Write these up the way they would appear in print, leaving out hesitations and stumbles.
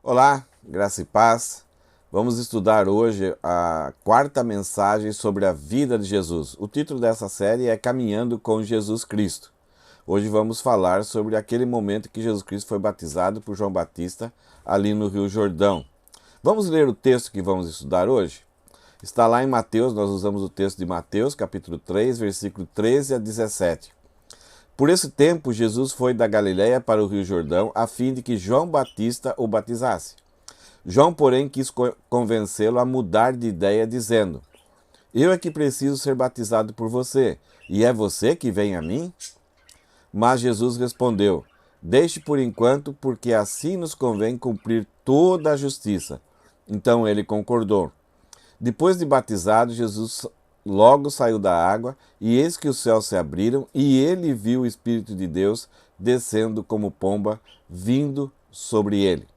Olá, graça e paz. Vamos estudar hoje a quarta mensagem sobre a vida de Jesus. O título dessa série é Caminhando com Jesus Cristo. Hoje vamos falar sobre aquele momento que Jesus Cristo foi batizado por João Batista ali no Rio Jordão. Vamos ler o texto que vamos estudar hoje? Está lá em Mateus, nós usamos o texto de Mateus, capítulo 3, versículo 13 a 17. Por esse tempo, Jesus foi da Galiléia para o Rio Jordão, a fim de que João Batista o batizasse. João, porém, quis convencê-lo a mudar de ideia, dizendo: Eu é que preciso ser batizado por você, e é você que vem a mim? Mas Jesus respondeu: Deixe por enquanto, porque assim nos convém cumprir toda a justiça. Então ele concordou. Depois de batizado, Jesus logo saiu da água, e eis que os céus se abriram, e ele viu o Espírito de Deus descendo como pomba, vindo sobre ele.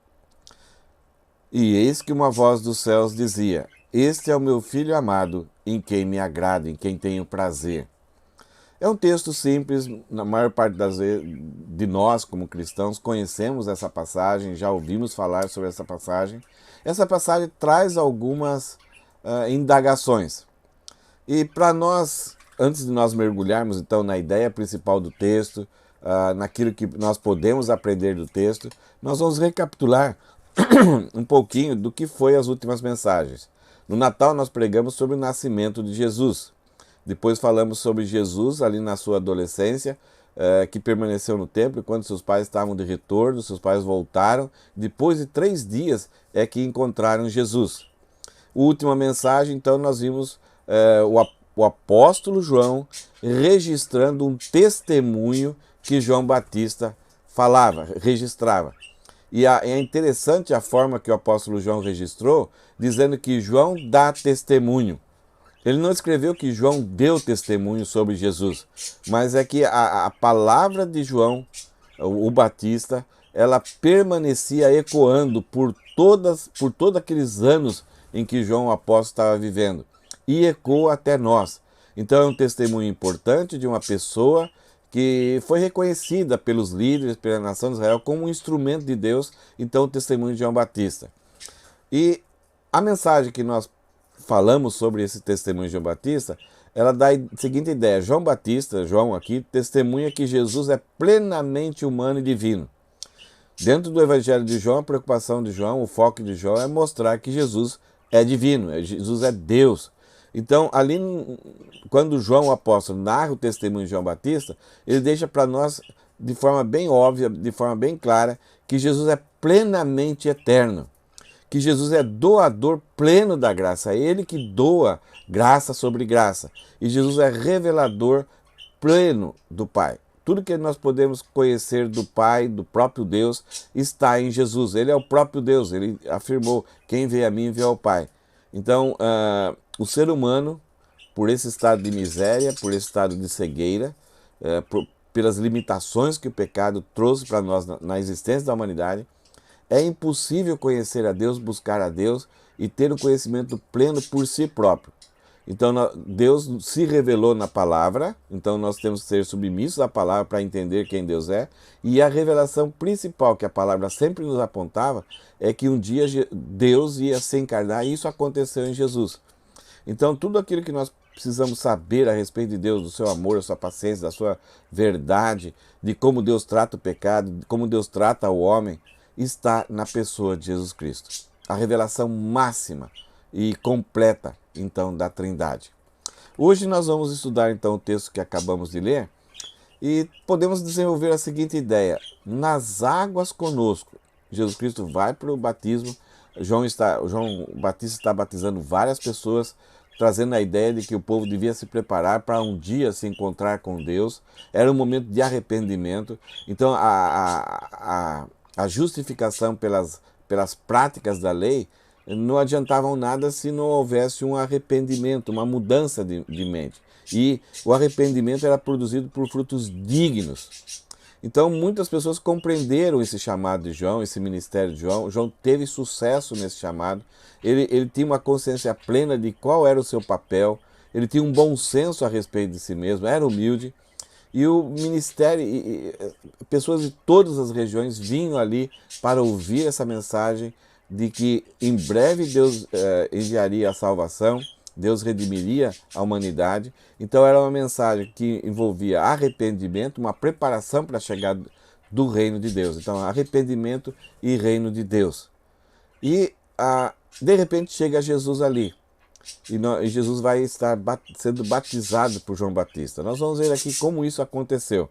E eis que uma voz dos céus dizia: Este é o meu Filho amado, em quem me agrado, em quem tenho prazer. É um texto simples, na maior parte das vezes de nós, como cristãos, conhecemos essa passagem, já ouvimos falar sobre essa passagem. Essa passagem traz algumas indagações. E para nós, antes de nós mergulharmos então na ideia principal do texto, naquilo que nós podemos aprender do texto, nós vamos recapitular um pouquinho do que foi as últimas mensagens. No Natal nós pregamos sobre o nascimento de Jesus. Depois falamos sobre Jesus ali na sua adolescência, que permaneceu no templo quando seus pais estavam de retorno, seus pais voltaram. Depois de 3 dias é que encontraram Jesus. A última mensagem, então, nós vimos o apóstolo João registrando um testemunho que João Batista registrava. E é interessante a forma que o apóstolo João registrou, dizendo que João dá testemunho. Ele não escreveu que João deu testemunho sobre Jesus, mas é que a palavra de João, o Batista, ela permanecia ecoando por todos aqueles anos em que João o apóstolo estava vivendo, e ecoa até nós. Então é um testemunho importante de uma pessoa que foi reconhecida pelos líderes, pela nação de Israel, como um instrumento de Deus, então o testemunho de João Batista. E a mensagem que nós falamos sobre esse testemunho de João Batista, ela dá a seguinte ideia: João Batista, João aqui, testemunha que Jesus é plenamente humano e divino. Dentro do Evangelho de João, a preocupação de João, o foco de João é mostrar que Jesus é divino, Jesus é Deus. Então, ali, quando João, o apóstolo, narra o testemunho de João Batista, ele deixa para nós, de forma bem óbvia, de forma bem clara, que Jesus é plenamente eterno, que Jesus é doador pleno da graça, é Ele que doa graça sobre graça, e Jesus é revelador pleno do Pai. Tudo que nós podemos conhecer do Pai, do próprio Deus, está em Jesus. Ele é o próprio Deus, ele afirmou: quem vê a mim vê ao Pai. Então, o ser humano, por esse estado de miséria, por esse estado de cegueira, pelas limitações que o pecado trouxe para nós na existência da humanidade, é impossível conhecer a Deus, buscar a Deus e ter o conhecimento pleno por si próprio. Então Deus se revelou na palavra, então nós temos que ser submissos à palavra para entender quem Deus é. E a revelação principal que a palavra sempre nos apontava é que um dia Deus ia se encarnar, e isso aconteceu em Jesus. Então tudo aquilo que nós precisamos saber a respeito de Deus, do seu amor, da sua paciência, da sua verdade, de como Deus trata o pecado, de como Deus trata o homem, está na pessoa de Jesus Cristo. A revelação máxima e completa, então, da Trindade. Hoje nós vamos estudar, então, o texto que acabamos de ler e podemos desenvolver a seguinte ideia: nas águas conosco. Jesus Cristo vai para o batismo, João Batista está batizando várias pessoas, trazendo a ideia de que o povo devia se preparar para um dia se encontrar com Deus. Era um momento de arrependimento. Então, a justificação pelas práticas da lei não adiantavam nada se não houvesse um arrependimento, uma mudança de mente. E o arrependimento era produzido por frutos dignos. Então muitas pessoas compreenderam esse chamado de João, esse ministério de João. João teve sucesso nesse chamado. Ele tinha uma consciência plena de qual era o seu papel. Ele tinha um bom senso a respeito de si mesmo, era humilde. E o ministério, pessoas de todas as regiões vinham ali para ouvir essa mensagem de que em breve Deus enviaria a salvação, Deus redimiria a humanidade. Então era uma mensagem que envolvia arrependimento, uma preparação para a chegada do reino de Deus. Então arrependimento e reino de Deus. E de repente chega Jesus ali. E Jesus vai estar sendo batizado por João Batista. Nós vamos ver aqui como isso aconteceu.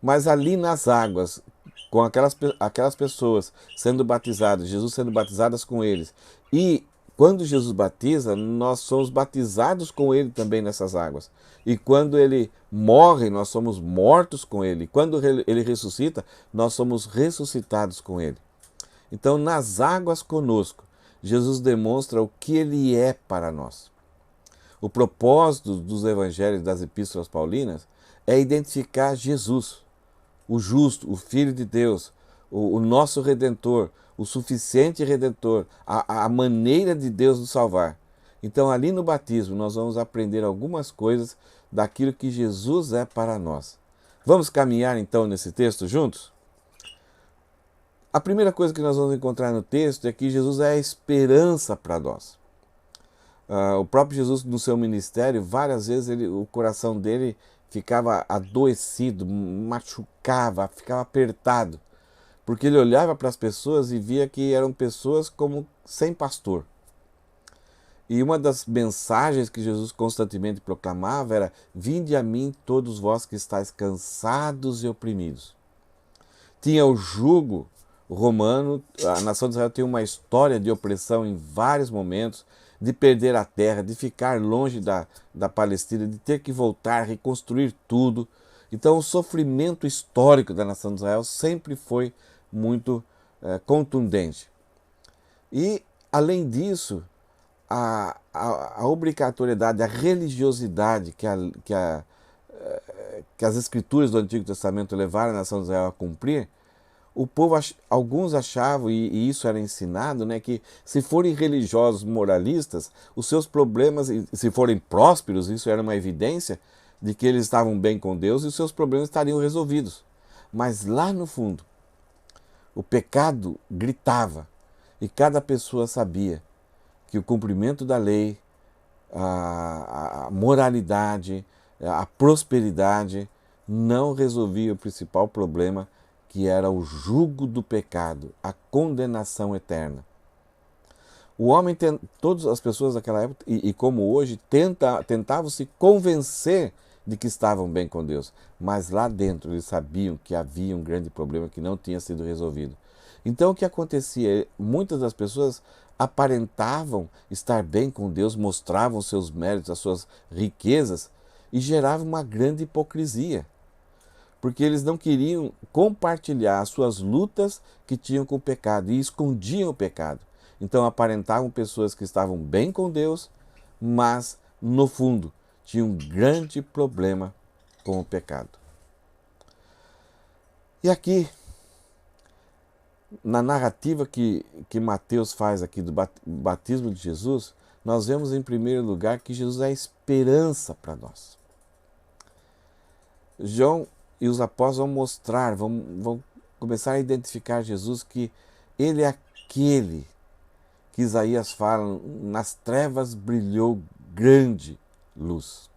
Mas ali nas águas, com aquelas pessoas sendo batizadas, Jesus sendo batizadas com eles. E quando Jesus batiza, nós somos batizados com ele também nessas águas. E quando ele morre, nós somos mortos com ele. Quando ele ressuscita, nós somos ressuscitados com ele. Então, nas águas conosco, Jesus demonstra o que ele é para nós. O propósito dos evangelhos das epístolas paulinas é identificar Jesus, o justo, o Filho de Deus, o nosso Redentor, o suficiente Redentor, a maneira de Deus nos salvar. Então, ali no batismo, nós vamos aprender algumas coisas daquilo que Jesus é para nós. Vamos caminhar então nesse texto juntos? A primeira coisa que nós vamos encontrar no texto é que Jesus é a esperança para nós. O próprio Jesus, no seu ministério, várias vezes o coração dele ficava adoecido, machucava, ficava apertado, porque ele olhava para as pessoas e via que eram pessoas como sem pastor. E uma das mensagens que Jesus constantemente proclamava era: vinde a mim todos vós que estáis cansados e oprimidos. Tinha o jugo romano, a nação de Israel tem uma história de opressão em vários momentos, de perder a terra, de ficar longe da Palestina, de ter que voltar, reconstruir tudo. Então o sofrimento histórico da nação de Israel sempre foi muito contundente. E, além disso, a obrigatoriedade, a religiosidade que as escrituras do Antigo Testamento levaram a nação de Israel a cumprir, o povo, alguns achavam, e isso era ensinado, né, que se forem religiosos moralistas, os seus problemas, se forem prósperos, isso era uma evidência de que eles estavam bem com Deus e os seus problemas estariam resolvidos. Mas lá no fundo, o pecado gritava e cada pessoa sabia que o cumprimento da lei, a moralidade, a prosperidade não resolvia o principal problema, que era o jugo do pecado, a condenação eterna. O homem, todas as pessoas daquela época, e como hoje, tentavam se convencer de que estavam bem com Deus, mas lá dentro eles sabiam que havia um grande problema que não tinha sido resolvido. Então o que acontecia? Muitas das pessoas aparentavam estar bem com Deus, mostravam seus méritos, as suas riquezas, e gerava uma grande hipocrisia, porque eles não queriam compartilhar as suas lutas que tinham com o pecado e escondiam o pecado. Então aparentavam pessoas que estavam bem com Deus, mas no fundo tinham um grande problema com o pecado. E aqui, na narrativa que Mateus faz aqui do batismo de Jesus, nós vemos em primeiro lugar que Jesus é a esperança para nós. João e os apóstolos vão mostrar, vão começar a identificar Jesus, que ele é aquele que Isaías fala: nas trevas brilhou grande luz.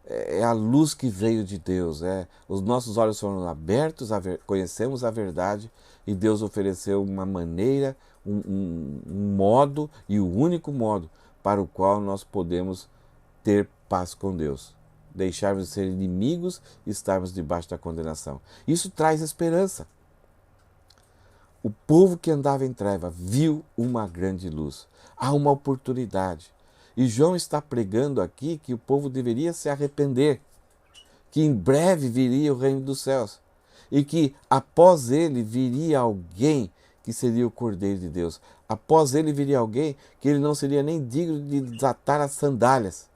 É a luz que veio de Deus, os nossos olhos foram abertos, conhecemos a verdade e Deus ofereceu uma maneira, um modo e o único modo para o qual nós podemos ter paz com Deus. Deixarmos de ser inimigos e estarmos debaixo da condenação. Isso traz esperança. O povo que andava em treva viu uma grande luz. Há uma oportunidade. E João está pregando aqui que o povo deveria se arrepender, que em breve viria o reino dos céus e que após ele viria alguém que seria o Cordeiro de Deus. Após ele viria alguém que ele não seria nem digno de desatar as sandálias.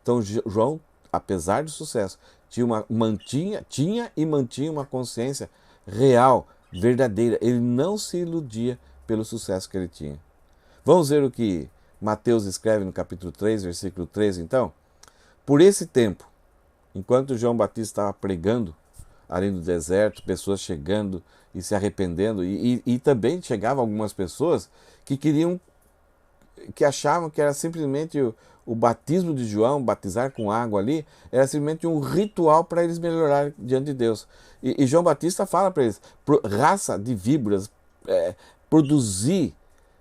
Então João, apesar do sucesso, tinha e mantinha uma consciência real, verdadeira. Ele não se iludia pelo sucesso que ele tinha. Vamos ver o que Mateus escreve no capítulo 3, versículo 13, então? Por esse tempo, Enquanto João Batista estava pregando ali no deserto, pessoas chegando e se arrependendo, e também chegavam algumas pessoas que achavam que era simplesmente o batismo de João, batizar com água ali, era simplesmente um ritual para eles melhorarem diante de Deus. E João Batista fala para eles, raça de víboras, produzir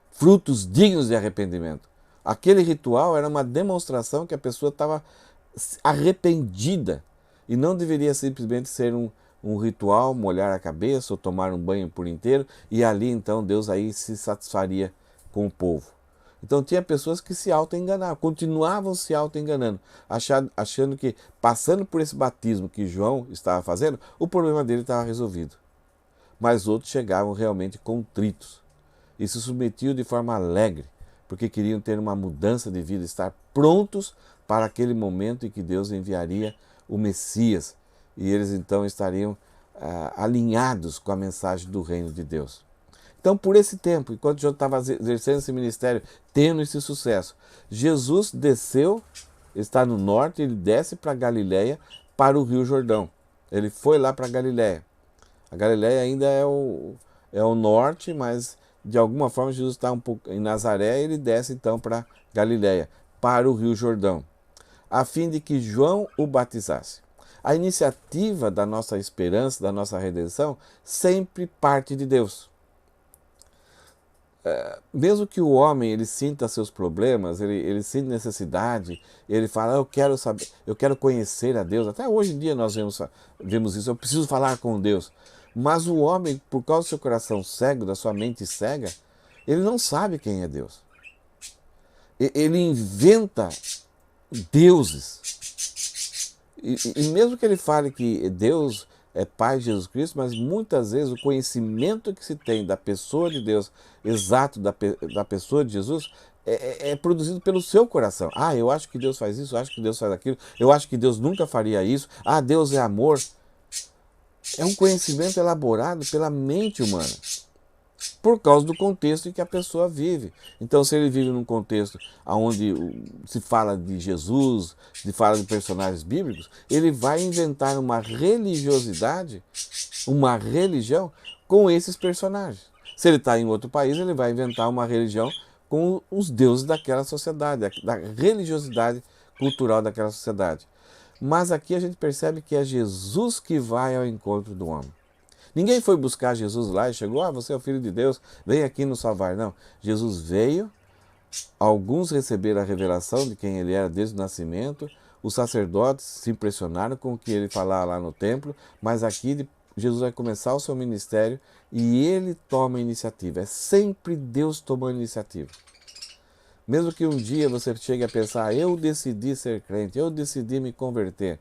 frutos dignos de arrependimento. Aquele ritual era uma demonstração que a pessoa estava arrependida e não deveria simplesmente ser um ritual, molhar a cabeça ou tomar um banho por inteiro, e ali então Deus aí se satisfaria com o povo. Então tinha pessoas que se auto-enganavam, continuavam se auto-enganando, achando que passando por esse batismo que João estava fazendo, o problema dele estava resolvido. Mas outros chegavam realmente contritos e se submetiam de forma alegre, porque queriam ter uma mudança de vida, estar prontos para aquele momento em que Deus enviaria o Messias, e eles então estariam alinhados com a mensagem do reino de Deus. Então, por esse tempo, enquanto João estava exercendo esse ministério, tendo esse sucesso, Jesus desceu, está no norte, ele desce para Galiléia, para o Rio Jordão. Ele foi lá para Galiléia. A Galiléia ainda é o norte, mas de alguma forma Jesus está um pouco em Nazaré, ele desce então para Galiléia, para o Rio Jordão, a fim de que João o batizasse. A iniciativa da nossa esperança, da nossa redenção, sempre parte de Deus. Mesmo que o homem ele sinta seus problemas, ele sinta necessidade, ele fala, eu quero saber, eu quero conhecer a Deus. Até hoje em dia nós vemos isso, eu preciso falar com Deus. Mas o homem, por causa do seu coração cego, da sua mente cega, ele não sabe quem é Deus. Ele inventa deuses. E mesmo que ele fale que Deus é Pai de Jesus Cristo, mas muitas vezes o conhecimento que se tem da pessoa de Deus, exato da pessoa de Jesus, é produzido pelo seu coração. Ah, eu acho que Deus faz isso, eu acho que Deus faz aquilo, eu acho que Deus nunca faria isso. Ah, Deus é amor. É um conhecimento elaborado pela mente humana, por causa do contexto em que a pessoa vive. Então, se ele vive num contexto onde se fala de Jesus, se fala de personagens bíblicos, ele vai inventar uma religiosidade, uma religião com esses personagens. Se ele está em outro país, ele vai inventar uma religião com os deuses daquela sociedade, da religiosidade cultural daquela sociedade. Mas aqui a gente percebe que é Jesus que vai ao encontro do homem. Ninguém foi buscar Jesus lá e chegou, você é o Filho de Deus, vem aqui nos salvar. Não, Jesus veio, alguns receberam a revelação de quem ele era desde o nascimento, os sacerdotes se impressionaram com o que ele falava lá no templo, mas aqui Jesus vai começar o seu ministério e ele toma a iniciativa. É sempre Deus tomando a iniciativa. Mesmo que um dia você chegue a pensar, eu decidi ser crente, eu decidi me converter,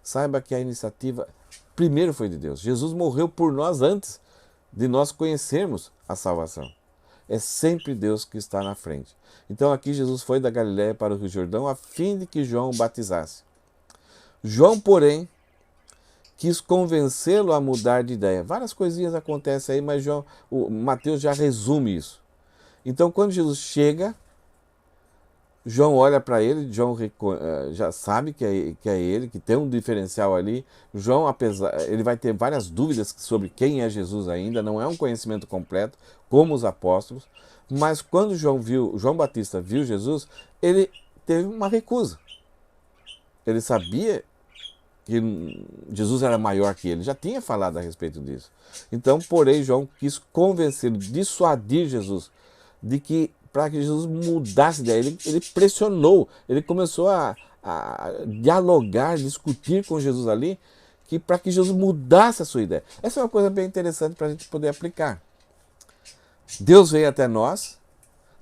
saiba que a iniciativa primeiro foi de Deus. Jesus morreu por nós antes de nós conhecermos a salvação. É sempre Deus que está na frente. Então aqui Jesus foi da Galiléia para o Rio Jordão a fim de que João o batizasse. João, porém, quis convencê-lo a mudar de ideia. Várias coisinhas acontecem aí, mas Mateus já resume isso. Então quando Jesus chega, João olha para ele, João já sabe que é ele, que tem um diferencial ali. João, ele vai ter várias dúvidas sobre quem é Jesus ainda, não é um conhecimento completo, como os apóstolos. Mas quando João Batista viu Jesus, ele teve uma recusa. Ele sabia que Jesus era maior que ele, já tinha falado a respeito disso. Então, porém, João quis convencê-lo, dissuadir Jesus de que para que Jesus mudasse de ideia. Ele pressionou, ele começou a dialogar, discutir com Jesus ali, para que Jesus mudasse a sua ideia. Essa é uma coisa bem interessante para a gente poder aplicar. Deus veio até nós,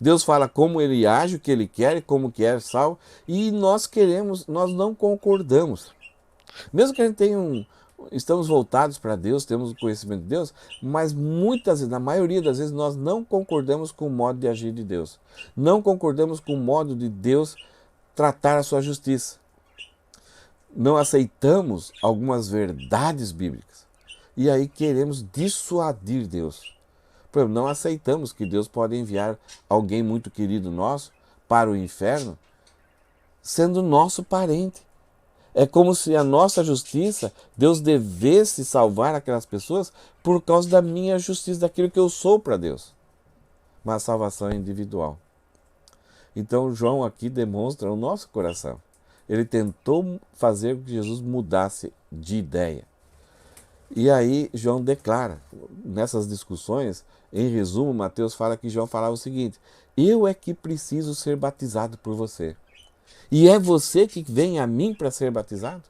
Deus fala como ele age, o que ele quer, como quer, salvo, e nós não concordamos. Mesmo que a gente estamos voltados para Deus, temos o conhecimento de Deus, mas muitas vezes, na maioria das vezes, nós não concordamos com o modo de agir de Deus. Não concordamos com o modo de Deus tratar a sua justiça. Não aceitamos algumas verdades bíblicas. E aí queremos dissuadir Deus. Por exemplo, não aceitamos que Deus pode enviar alguém muito querido nosso para o inferno, sendo nosso parente. É como se a nossa justiça, Deus devesse salvar aquelas pessoas por causa da minha justiça, daquilo que eu sou para Deus. Mas a salvação é individual. Então João aqui demonstra o nosso coração. Ele tentou fazer com que Jesus mudasse de ideia. E aí João declara, nessas discussões, em resumo, Mateus fala que João falava o seguinte: eu é que preciso ser batizado por você. E é você que vem a mim para ser batizado?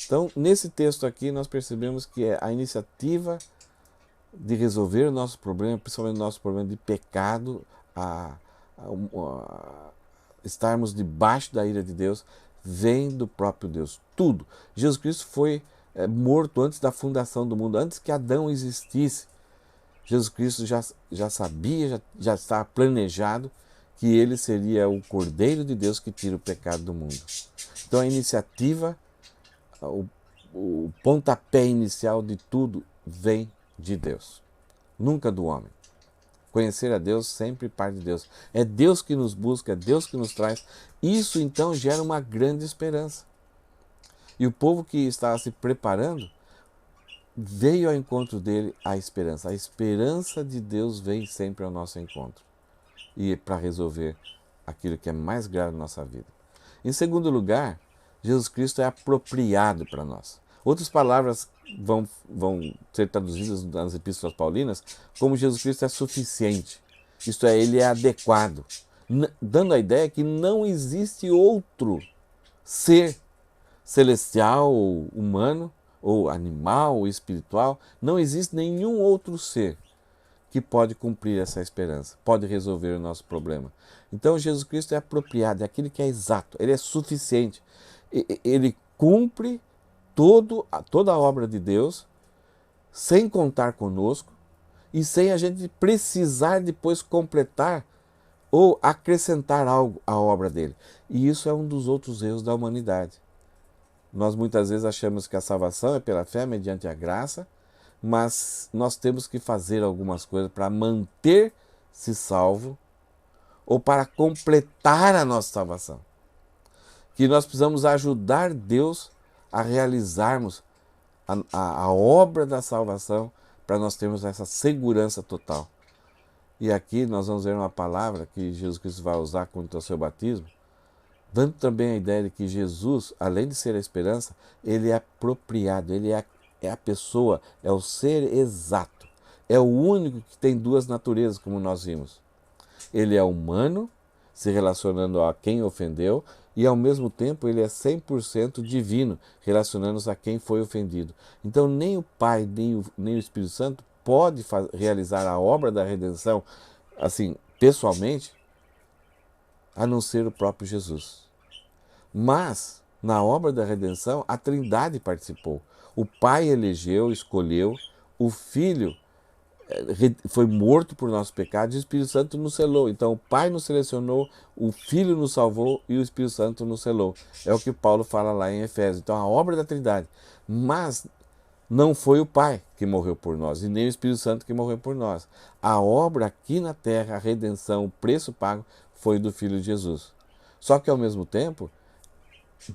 Então, nesse texto aqui, nós percebemos que é a iniciativa de resolver o nosso problema, principalmente o nosso problema de pecado, estarmos debaixo da ira de Deus, vem do próprio Deus. Tudo. Jesus Cristo foi morto antes da fundação do mundo, antes que Adão existisse. Jesus Cristo já sabia, já estava planejado que ele seria o Cordeiro de Deus que tira o pecado do mundo. Então a iniciativa, o pontapé inicial de tudo vem de Deus, nunca do homem. Conhecer a Deus sempre parte de Deus. É Deus que nos busca, é Deus que nos traz. Isso então gera uma grande esperança. E o povo que estava se preparando veio ao encontro dele a esperança. A esperança de Deus vem sempre ao nosso encontro. E para resolver aquilo que é mais grave na nossa vida. Em segundo lugar, Jesus Cristo é apropriado para nós. Outras palavras vão ser traduzidas nas epístolas paulinas como Jesus Cristo é suficiente. Isto é, ele é adequado. Dando a ideia que não existe outro ser celestial ou humano, ou animal ou espiritual, não existe nenhum outro ser que pode cumprir essa esperança, pode resolver o nosso problema. Então Jesus Cristo é apropriado, é aquele que é exato, ele é suficiente. Ele cumpre toda a obra de Deus sem contar conosco e sem a gente precisar depois completar ou acrescentar algo à obra dele. E isso é um dos outros erros da humanidade. Nós muitas vezes achamos que a salvação é pela fé, mediante a graça, mas nós temos que fazer algumas coisas para manter-se salvo ou para completar a nossa salvação. Que nós precisamos ajudar Deus a realizarmos a obra da salvação para nós termos essa segurança total. E aqui nós vamos ver uma palavra que Jesus Cristo vai usar quanto ao seu batismo, dando também a ideia de que Jesus, além de ser a esperança, ele é apropriado, ele é a pessoa, é o ser exato. É o único que tem duas naturezas, como nós vimos. Ele é humano, se relacionando a quem ofendeu, e ao mesmo tempo ele é 100% divino, relacionando-se a quem foi ofendido. Então nem o Pai, nem o Espírito Santo pode realizar a obra da redenção, assim, pessoalmente, a não ser o próprio Jesus. Mas, na obra da redenção, a Trindade participou. O Pai elegeu, escolheu, o Filho foi morto por nossos pecados e o Espírito Santo nos selou. Então o Pai nos selecionou, o Filho nos salvou e o Espírito Santo nos selou. É o que Paulo fala lá em Efésios. Então a obra da Trindade. Mas não foi o Pai que morreu por nós e nem o Espírito Santo que morreu por nós. A obra aqui na terra, a redenção, o preço pago foi do Filho de Jesus. Só que ao mesmo tempo,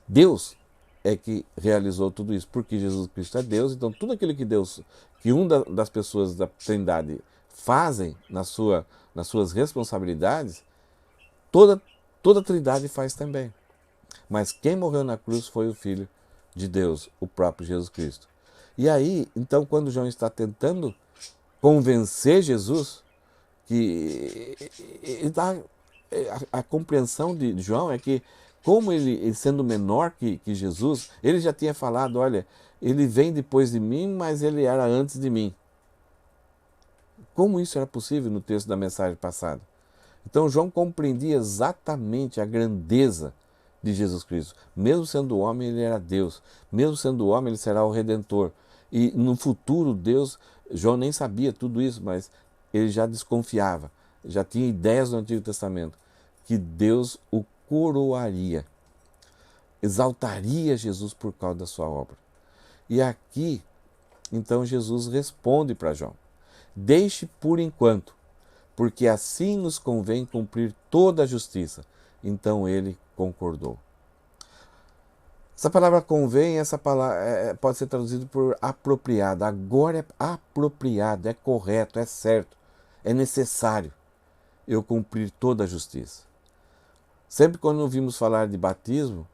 Deus é que realizou tudo isso, porque Jesus Cristo é Deus, então tudo aquilo que das pessoas da Trindade fazem nas suas responsabilidades, toda a Trindade faz também. Mas quem morreu na cruz foi o Filho de Deus, o próprio Jesus Cristo. E aí, então, quando João está tentando convencer Jesus, que a compreensão de João é que, como ele sendo menor que Jesus, ele já tinha falado, olha, ele vem depois de mim, mas ele era antes de mim. Como isso era possível no texto da mensagem passada? Então João compreendia exatamente a grandeza de Jesus Cristo. Mesmo sendo homem, ele era Deus. Mesmo sendo homem, ele será o Redentor. E no futuro, João nem sabia tudo isso, mas ele já desconfiava, já tinha ideias do Antigo Testamento, que Deus o coroaria, exaltaria Jesus por causa da sua obra. E aqui, então, Jesus responde para João: deixe por enquanto, porque assim nos convém cumprir toda a justiça. Então ele concordou. Essa palavra convém, essa palavra pode ser traduzida por apropriado. Agora é apropriado, é correto, é certo, é necessário eu cumprir toda a justiça. Sempre quando ouvimos falar de batismo,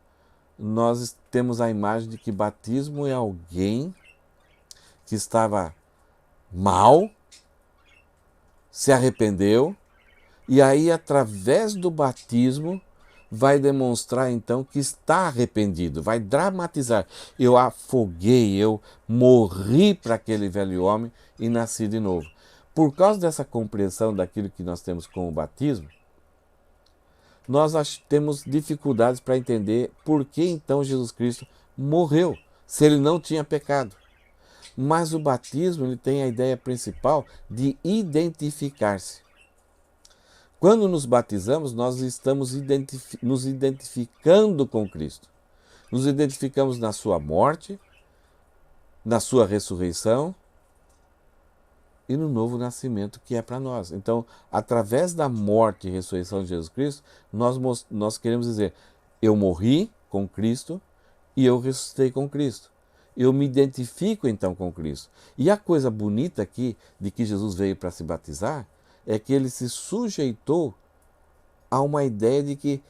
nós temos a imagem de que batismo é alguém que estava mal, se arrependeu, e aí através do batismo vai demonstrar então que está arrependido, vai dramatizar. Eu afoguei, eu morri para aquele velho homem e nasci de novo. Por causa dessa compreensão daquilo que nós temos com o batismo, nós temos dificuldades para entender por que então Jesus Cristo morreu, se ele não tinha pecado. Mas o batismo ele tem a ideia principal de identificar-se. Quando nos batizamos, nós estamos nos identificando com Cristo. Nos identificamos na sua morte, na sua ressurreição e no novo nascimento que é para nós. Então, através da morte e ressurreição de Jesus Cristo, nós queremos dizer, eu morri com Cristo e eu ressuscitei com Cristo. Eu me identifico então com Cristo. E a coisa bonita aqui de que Jesus veio para se batizar é que ele se sujeitou a uma ideia de que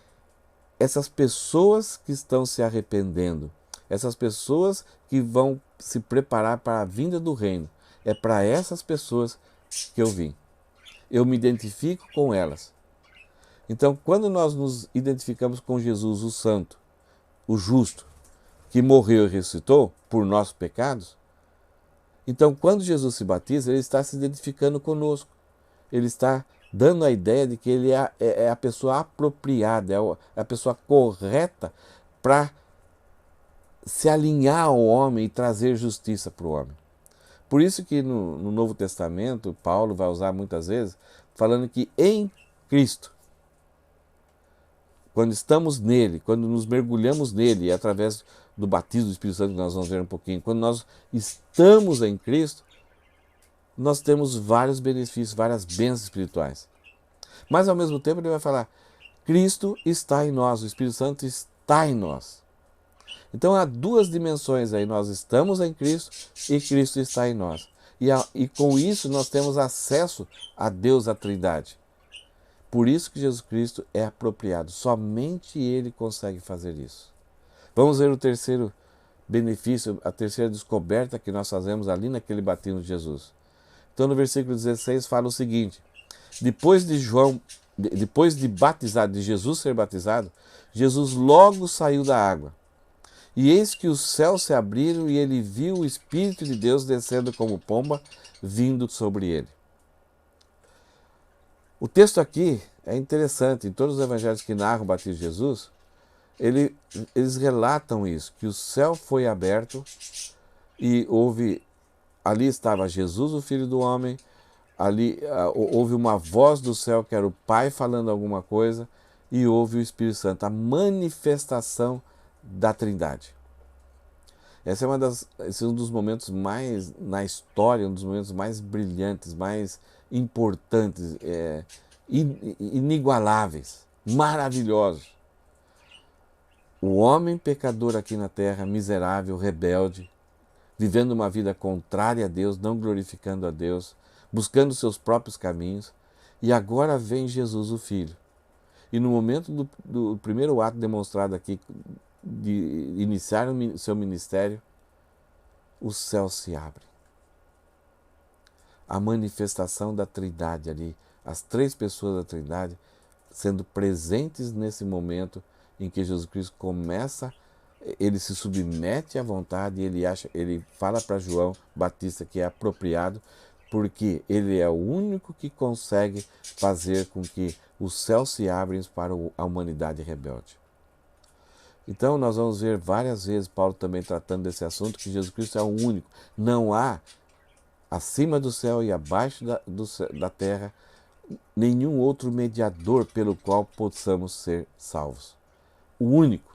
essas pessoas que estão se arrependendo, essas pessoas que vão se preparar para a vinda do reino, é para essas pessoas que eu vim. Eu me identifico com elas. Então, quando nós nos identificamos com Jesus, o Santo, o Justo, que morreu e ressuscitou por nossos pecados, então quando Jesus se batiza, ele está se identificando conosco. Ele está dando a ideia de que ele é a pessoa apropriada, é a pessoa correta para se alinhar ao homem e trazer justiça para o homem. Por isso que no Novo Testamento, Paulo vai usar muitas vezes, falando que em Cristo, quando estamos nele, quando nos mergulhamos nele, e através do batismo do Espírito Santo, que nós vamos ver um pouquinho, quando nós estamos em Cristo, nós temos vários benefícios, várias bênçãos espirituais. Mas ao mesmo tempo ele vai falar, Cristo está em nós, o Espírito Santo está em nós. Então há duas dimensões aí, nós estamos em Cristo e Cristo está em nós. E com isso nós temos acesso a Deus, a Trindade. Por isso que Jesus Cristo é apropriado, somente Ele consegue fazer isso. Vamos ver o terceiro benefício, a terceira descoberta que nós fazemos ali naquele batismo de Jesus. Então no versículo 16 fala o seguinte, depois de Jesus ser batizado, Jesus logo saiu da água. E eis que os céus se abriram e ele viu o Espírito de Deus descendo como pomba, vindo sobre ele. O texto aqui é interessante, em todos os evangelhos que narram o batismo de Jesus, eles relatam isso, que o céu foi aberto e ali estava Jesus, o Filho do Homem, ali houve uma voz do céu que era o Pai falando alguma coisa e houve o Espírito Santo, a manifestação da Trindade. Esse é um dos momentos mais, na história, um dos momentos mais brilhantes, mais importantes, inigualáveis, maravilhosos. O homem pecador aqui na terra, miserável, rebelde, vivendo uma vida contrária a Deus, não glorificando a Deus, buscando seus próprios caminhos, e agora vem Jesus, o Filho. E no momento do primeiro ato demonstrado aqui, de iniciar o seu ministério, o céu se abre. A manifestação da Trindade ali, as três pessoas da Trindade sendo presentes nesse momento em que Jesus Cristo começa, ele se submete à vontade e ele fala para João Batista que é apropriado, porque ele é o único que consegue fazer com que os céus se abrem para a humanidade rebelde. Então nós vamos ver várias vezes Paulo também tratando desse assunto, que Jesus Cristo é o único. Não há acima do céu e abaixo da terra nenhum outro mediador pelo qual possamos ser salvos. O único.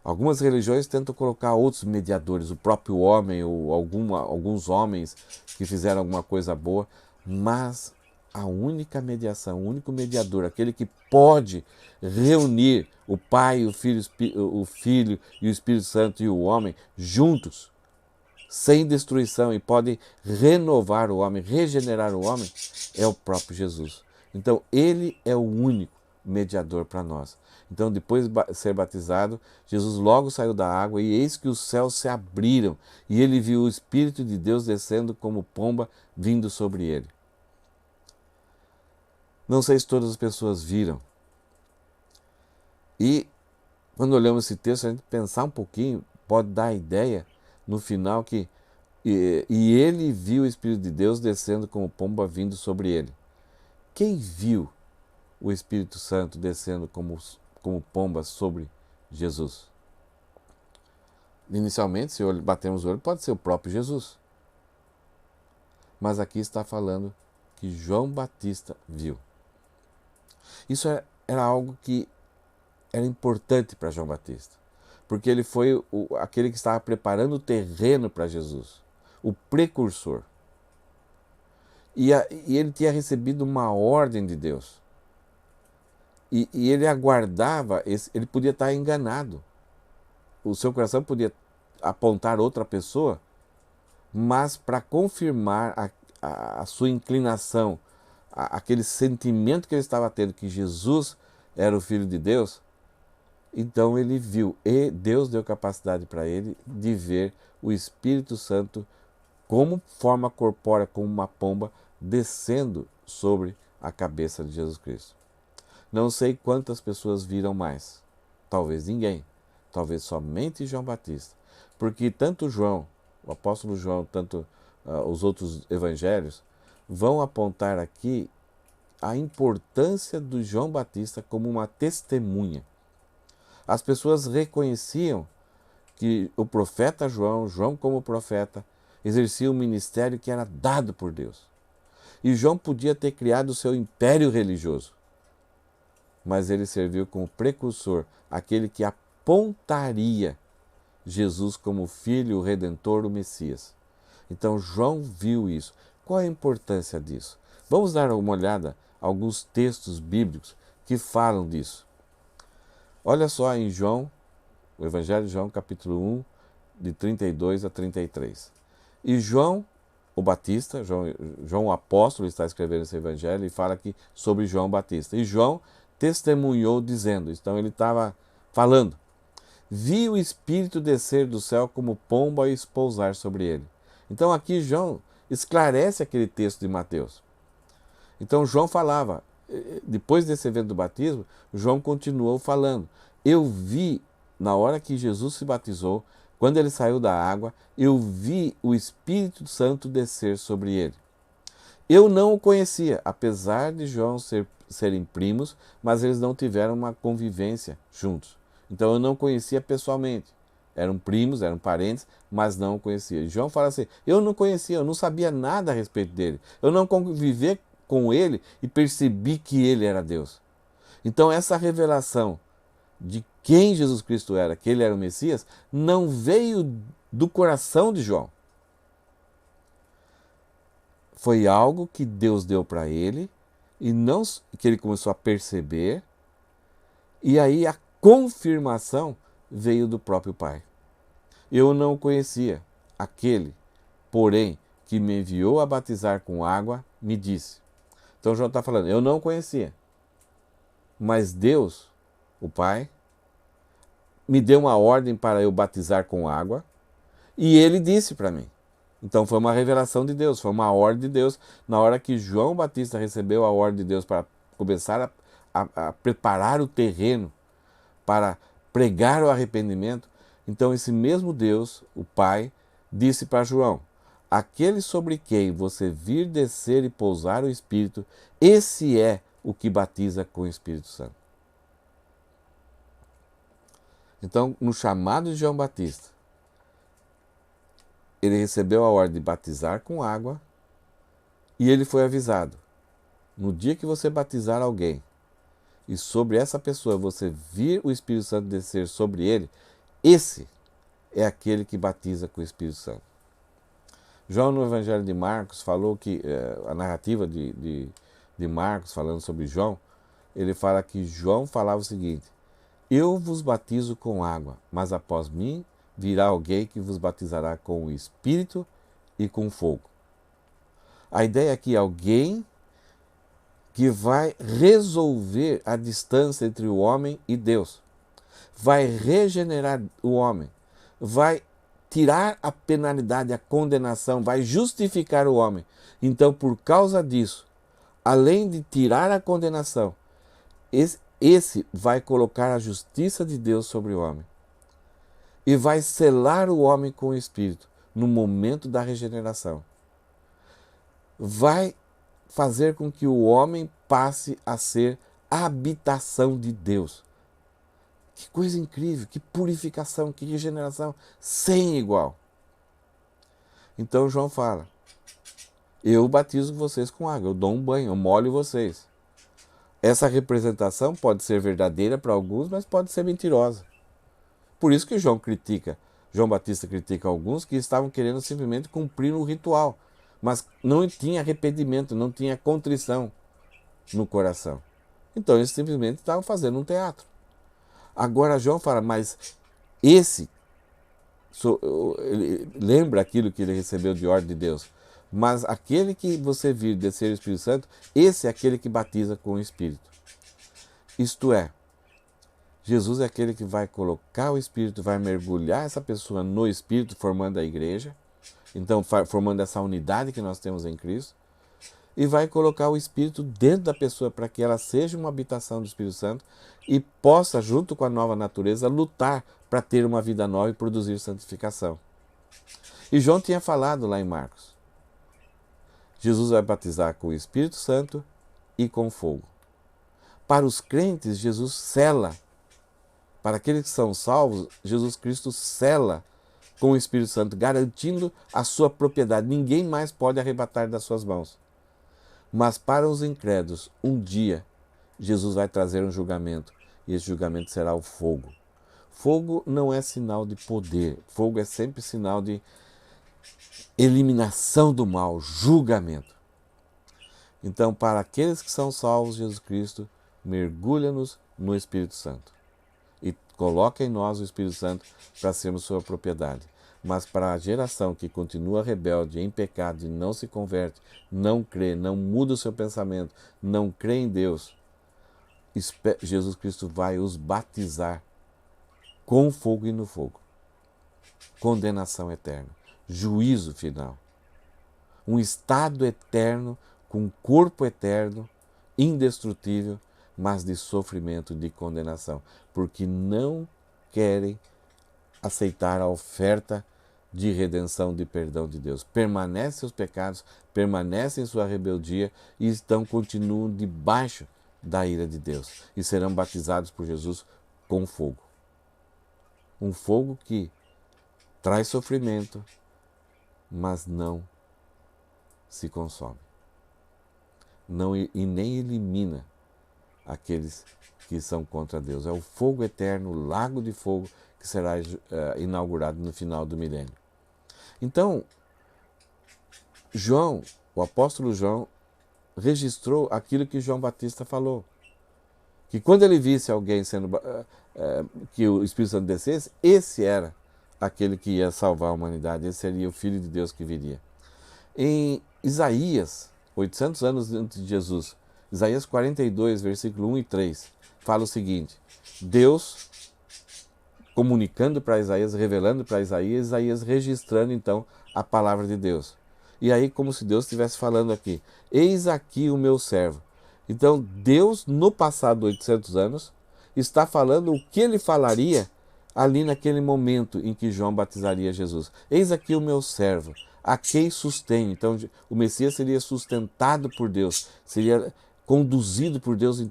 Algumas religiões tentam colocar outros mediadores, o próprio homem ou alguns homens que fizeram alguma coisa boa, mas a única mediação, o único mediador, aquele que pode reunir o Pai, o Filho e o Espírito Santo e o homem juntos, sem destruição, e pode renovar o homem, regenerar o homem, é o próprio Jesus. Então, ele é o único mediador para nós. Então, depois de ser batizado, Jesus logo saiu da água e eis que os céus se abriram e ele viu o Espírito de Deus descendo como pomba vindo sobre ele. Não sei se todas as pessoas viram. E quando olhamos esse texto, a gente pensar um pouquinho, pode dar a ideia no final que e ele viu o Espírito de Deus descendo como pomba vindo sobre ele. Quem viu o Espírito Santo descendo como pomba sobre Jesus? Inicialmente, se batermos o olho, pode ser o próprio Jesus. Mas aqui está falando que João Batista viu. Isso era algo que era importante para João Batista, porque ele foi aquele que estava preparando o terreno para Jesus, o precursor. E ele tinha recebido uma ordem de Deus. E ele aguardava, ele podia estar enganado. O seu coração podia apontar outra pessoa, mas para confirmar a sua inclinação, aquele sentimento que ele estava tendo, que Jesus era o Filho de Deus, então ele viu, e Deus deu capacidade para ele de ver o Espírito Santo como forma corpórea, como uma pomba, descendo sobre a cabeça de Jesus Cristo. Não sei quantas pessoas viram mais, talvez ninguém, talvez somente João Batista, porque tanto João, o apóstolo João, tanto os outros evangelhos, vão apontar aqui a importância do João Batista como uma testemunha. As pessoas reconheciam que o profeta João como profeta, exercia um ministério que era dado por Deus. E João podia ter criado o seu império religioso, mas ele serviu como precursor, aquele que apontaria Jesus como o Filho, o Redentor, o Messias. Então João viu isso. Qual é a importância disso? Vamos dar uma olhada a alguns textos bíblicos que falam disso. Olha só em João, o Evangelho de João, capítulo 1, de 32 a 33. E João, o Batista, João o apóstolo, está escrevendo esse evangelho e fala aqui sobre João Batista. E João testemunhou dizendo, então ele estava falando, vi o Espírito descer do céu como pomba e pousar sobre ele. Então aqui João esclarece aquele texto de Mateus. Então João falava, depois desse evento do batismo, João continuou falando, eu vi, na hora que Jesus se batizou, quando ele saiu da água, eu vi o Espírito Santo descer sobre ele. Eu não o conhecia, apesar de João serem primos, mas eles não tiveram uma convivência juntos. Então eu não conhecia pessoalmente. Eram primos, eram parentes, mas não o conhecia. E João fala assim, eu não conhecia, eu não sabia nada a respeito dele. Eu não convivi com ele e percebi que ele era Deus. Então essa revelação de quem Jesus Cristo era, que ele era o Messias, não veio do coração de João. Foi algo que Deus deu para ele e não que ele começou a perceber, e aí a confirmação veio do próprio Pai. Eu não o conhecia, aquele, porém, que me enviou a batizar com água, me disse. Então João está falando, eu não o conhecia, mas Deus, o Pai, me deu uma ordem para eu batizar com água, e ele disse para mim. Então foi uma revelação de Deus, foi uma ordem de Deus. Na hora que João Batista recebeu a ordem de Deus para começar a preparar o terreno para pregar o arrependimento, então esse mesmo Deus, o Pai, disse para João, aquele sobre quem você vir descer e pousar o Espírito, esse é o que batiza com o Espírito Santo. Então, no chamado de João Batista, ele recebeu a ordem de batizar com água e ele foi avisado, no dia que você batizar alguém e sobre essa pessoa você vir o Espírito Santo descer sobre ele, esse é aquele que batiza com o Espírito Santo. João, no Evangelho de Marcos, falou que a narrativa de Marcos, falando sobre João, ele fala que João falava o seguinte: eu vos batizo com água, mas após mim virá alguém que vos batizará com o Espírito e com fogo. A ideia é que alguém que vai resolver a distância entre o homem e Deus, vai regenerar o homem, vai tirar a penalidade, a condenação, vai justificar o homem. Então, por causa disso, além de tirar a condenação, esse vai colocar a justiça de Deus sobre o homem e vai selar o homem com o Espírito no momento da regeneração. Vai fazer com que o homem passe a ser a habitação de Deus. Que coisa incrível, que purificação, que regeneração sem igual. Então João fala: eu batizo vocês com água, eu dou um banho, eu molho vocês. Essa representação pode ser verdadeira para alguns, mas pode ser mentirosa. Por isso que João Batista critica alguns que estavam querendo simplesmente cumprir o ritual, mas não tinha arrependimento, não tinha contrição no coração. Então eles simplesmente estavam fazendo um teatro. Agora João fala, mas ele lembra aquilo que ele recebeu de ordem de Deus. Mas aquele que você vir descer o Espírito Santo, esse é aquele que batiza com o Espírito. Isto é, Jesus é aquele que vai colocar o Espírito, vai mergulhar essa pessoa no Espírito, formando a igreja, então formando essa unidade que nós temos em Cristo, e vai colocar o Espírito dentro da pessoa para que ela seja uma habitação do Espírito Santo e possa, junto com a nova natureza, lutar para ter uma vida nova e produzir santificação. E João tinha falado lá em Marcos: Jesus vai batizar com o Espírito Santo e com fogo. Para os crentes, Jesus sela. Para aqueles que são salvos, Jesus Cristo sela com o Espírito Santo, garantindo a sua propriedade. Ninguém mais pode arrebatar das suas mãos. Mas para os incrédulos, um dia, Jesus vai trazer um julgamento. E esse julgamento será o fogo. Fogo não é sinal de poder. Fogo é sempre sinal de eliminação do mal, julgamento. Então, para aqueles que são salvos, Jesus Cristo mergulha-nos no Espírito Santo e coloca em nós o Espírito Santo para sermos sua propriedade. Mas para a geração que continua rebelde, em pecado e não se converte, não crê, não muda o seu pensamento, não crê em Deus, Jesus Cristo vai os batizar com fogo e no fogo. Condenação eterna, juízo final. Um estado eterno, com um corpo eterno, indestrutível, mas de sofrimento, de condenação, porque não querem aceitar a oferta de redenção, de perdão de Deus. Permanecem os pecados, permanecem em sua rebeldia e continuam debaixo da ira de Deus e serão batizados por Jesus com fogo. Um fogo que traz sofrimento, mas não se consome. E nem elimina aqueles que são contra Deus. É o fogo eterno, o lago de fogo, que será inaugurado no final do milênio. Então, o apóstolo João, registrou aquilo que João Batista falou. Que quando ele visse alguém que o Espírito Santo descesse, esse era aquele que ia salvar a humanidade, esse seria o Filho de Deus que viria. Em Isaías, 800 anos antes de Jesus, Isaías 42, versículo 1 e 3, fala o seguinte: Deus comunicando para Isaías, revelando para Isaías, Isaías registrando então a palavra de Deus. E aí, como se Deus estivesse falando aqui: eis aqui o meu servo. Então, Deus, no passado 800 anos, está falando o que ele falaria ali naquele momento em que João batizaria Jesus. Eis aqui o meu servo, a quem sustento. Então, o Messias seria sustentado por Deus, seria conduzido por Deus em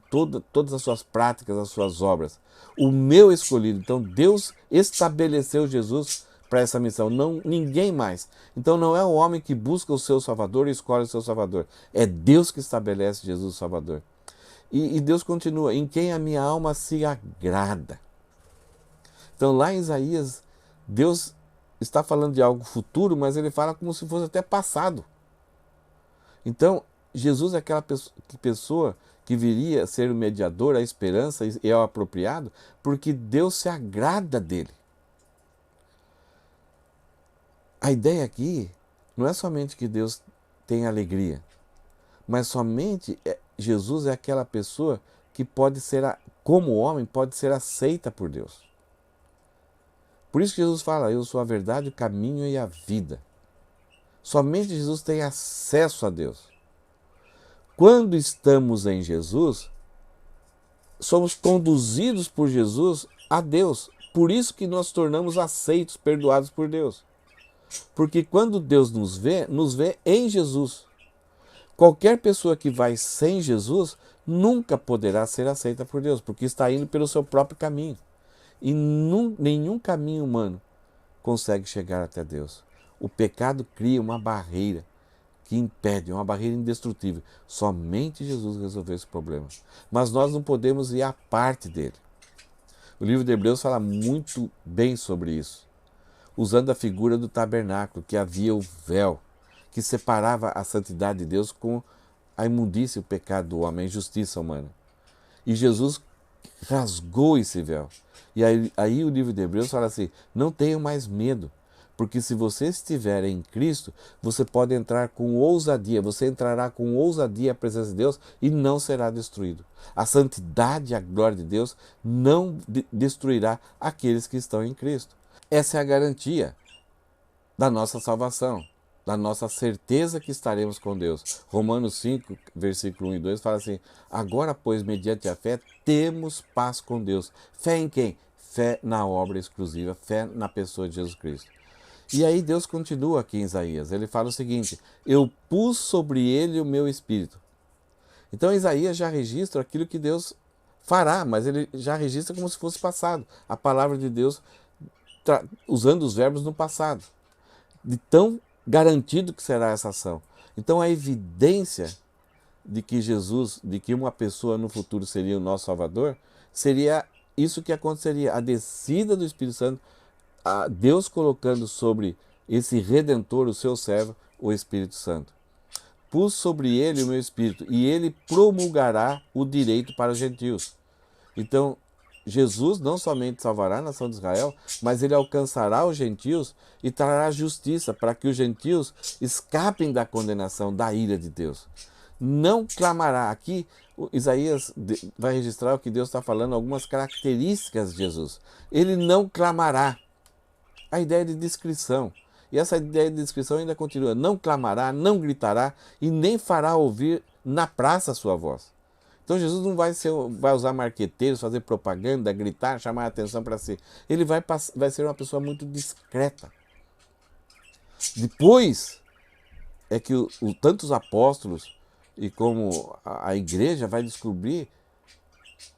todas as suas práticas, as suas obras. O meu escolhido. Então, Deus estabeleceu Jesus para essa missão, ninguém mais. Então não é o homem que busca o seu Salvador e escolhe o seu Salvador. É Deus que estabelece Jesus o Salvador. E Deus continua: em quem a minha alma se agrada. Então lá em Isaías, Deus está falando de algo futuro, mas ele fala como se fosse até passado. Então, Jesus é aquela pessoa que viria a ser o mediador, a esperança e é o apropriado, porque Deus se agrada dele. A ideia aqui não é somente que Deus tem alegria, mas somente Jesus é aquela pessoa que pode ser, como homem, pode ser aceita por Deus. Por isso que Jesus fala, eu sou a verdade, o caminho e a vida. Somente Jesus tem acesso a Deus. Quando estamos em Jesus, somos conduzidos por Jesus a Deus. Por isso que nós tornamos aceitos, perdoados por Deus. Porque quando Deus nos vê em Jesus. Qualquer pessoa que vai sem Jesus nunca poderá ser aceita por Deus, porque está indo pelo seu próprio caminho. E nenhum caminho humano consegue chegar até Deus. O pecado cria uma barreira que impede, uma barreira indestrutível. Somente Jesus resolveu esse problema. Mas nós não podemos ir à parte dele. O livro de Hebreus fala muito bem sobre isso, usando a figura do tabernáculo, que havia o véu, que separava a santidade de Deus com a imundícia, o pecado do homem, a injustiça humana. E Jesus rasgou esse véu. E aí o livro de Hebreus fala assim, não tenham mais medo, porque se você estiver em Cristo, você pode entrar com ousadia, você entrará com ousadia à presença de Deus e não será destruído. A santidade e a glória de Deus não destruirá aqueles que estão em Cristo. Essa é a garantia da nossa salvação, da nossa certeza que estaremos com Deus. Romanos 5, versículo 1 e 2 fala assim, agora, pois, mediante a fé, temos paz com Deus. Fé em quem? Fé na obra exclusiva, fé na pessoa de Jesus Cristo. E aí Deus continua aqui em Isaías, ele fala o seguinte, eu pus sobre ele o meu espírito. Então Isaías já registra aquilo que Deus fará, mas ele já registra como se fosse passado. A palavra de Deus usando os verbos no passado. De tão garantido que será essa ação. Então a evidência de que Jesus, de que uma pessoa no futuro seria o nosso Salvador, seria isso que aconteceria, a descida do Espírito Santo, a Deus colocando sobre esse Redentor, o seu servo, o Espírito Santo. Pus sobre ele o meu Espírito, e ele promulgará o direito para os gentios. Então, Jesus não somente salvará a nação de Israel, mas ele alcançará os gentios e trará justiça para que os gentios escapem da condenação, da ira de Deus. Não clamará. Aqui, Isaías vai registrar o que Deus está falando, algumas características de Jesus. Ele não clamará. A ideia de descrição. E essa ideia de descrição ainda continua. Não clamará, não gritará e nem fará ouvir na praça a sua voz. Então Jesus não vai usar marqueteiros, fazer propaganda, gritar, chamar a atenção para si. Ele vai ser uma pessoa muito discreta. Depois é que tantos apóstolos e como a igreja vai descobrir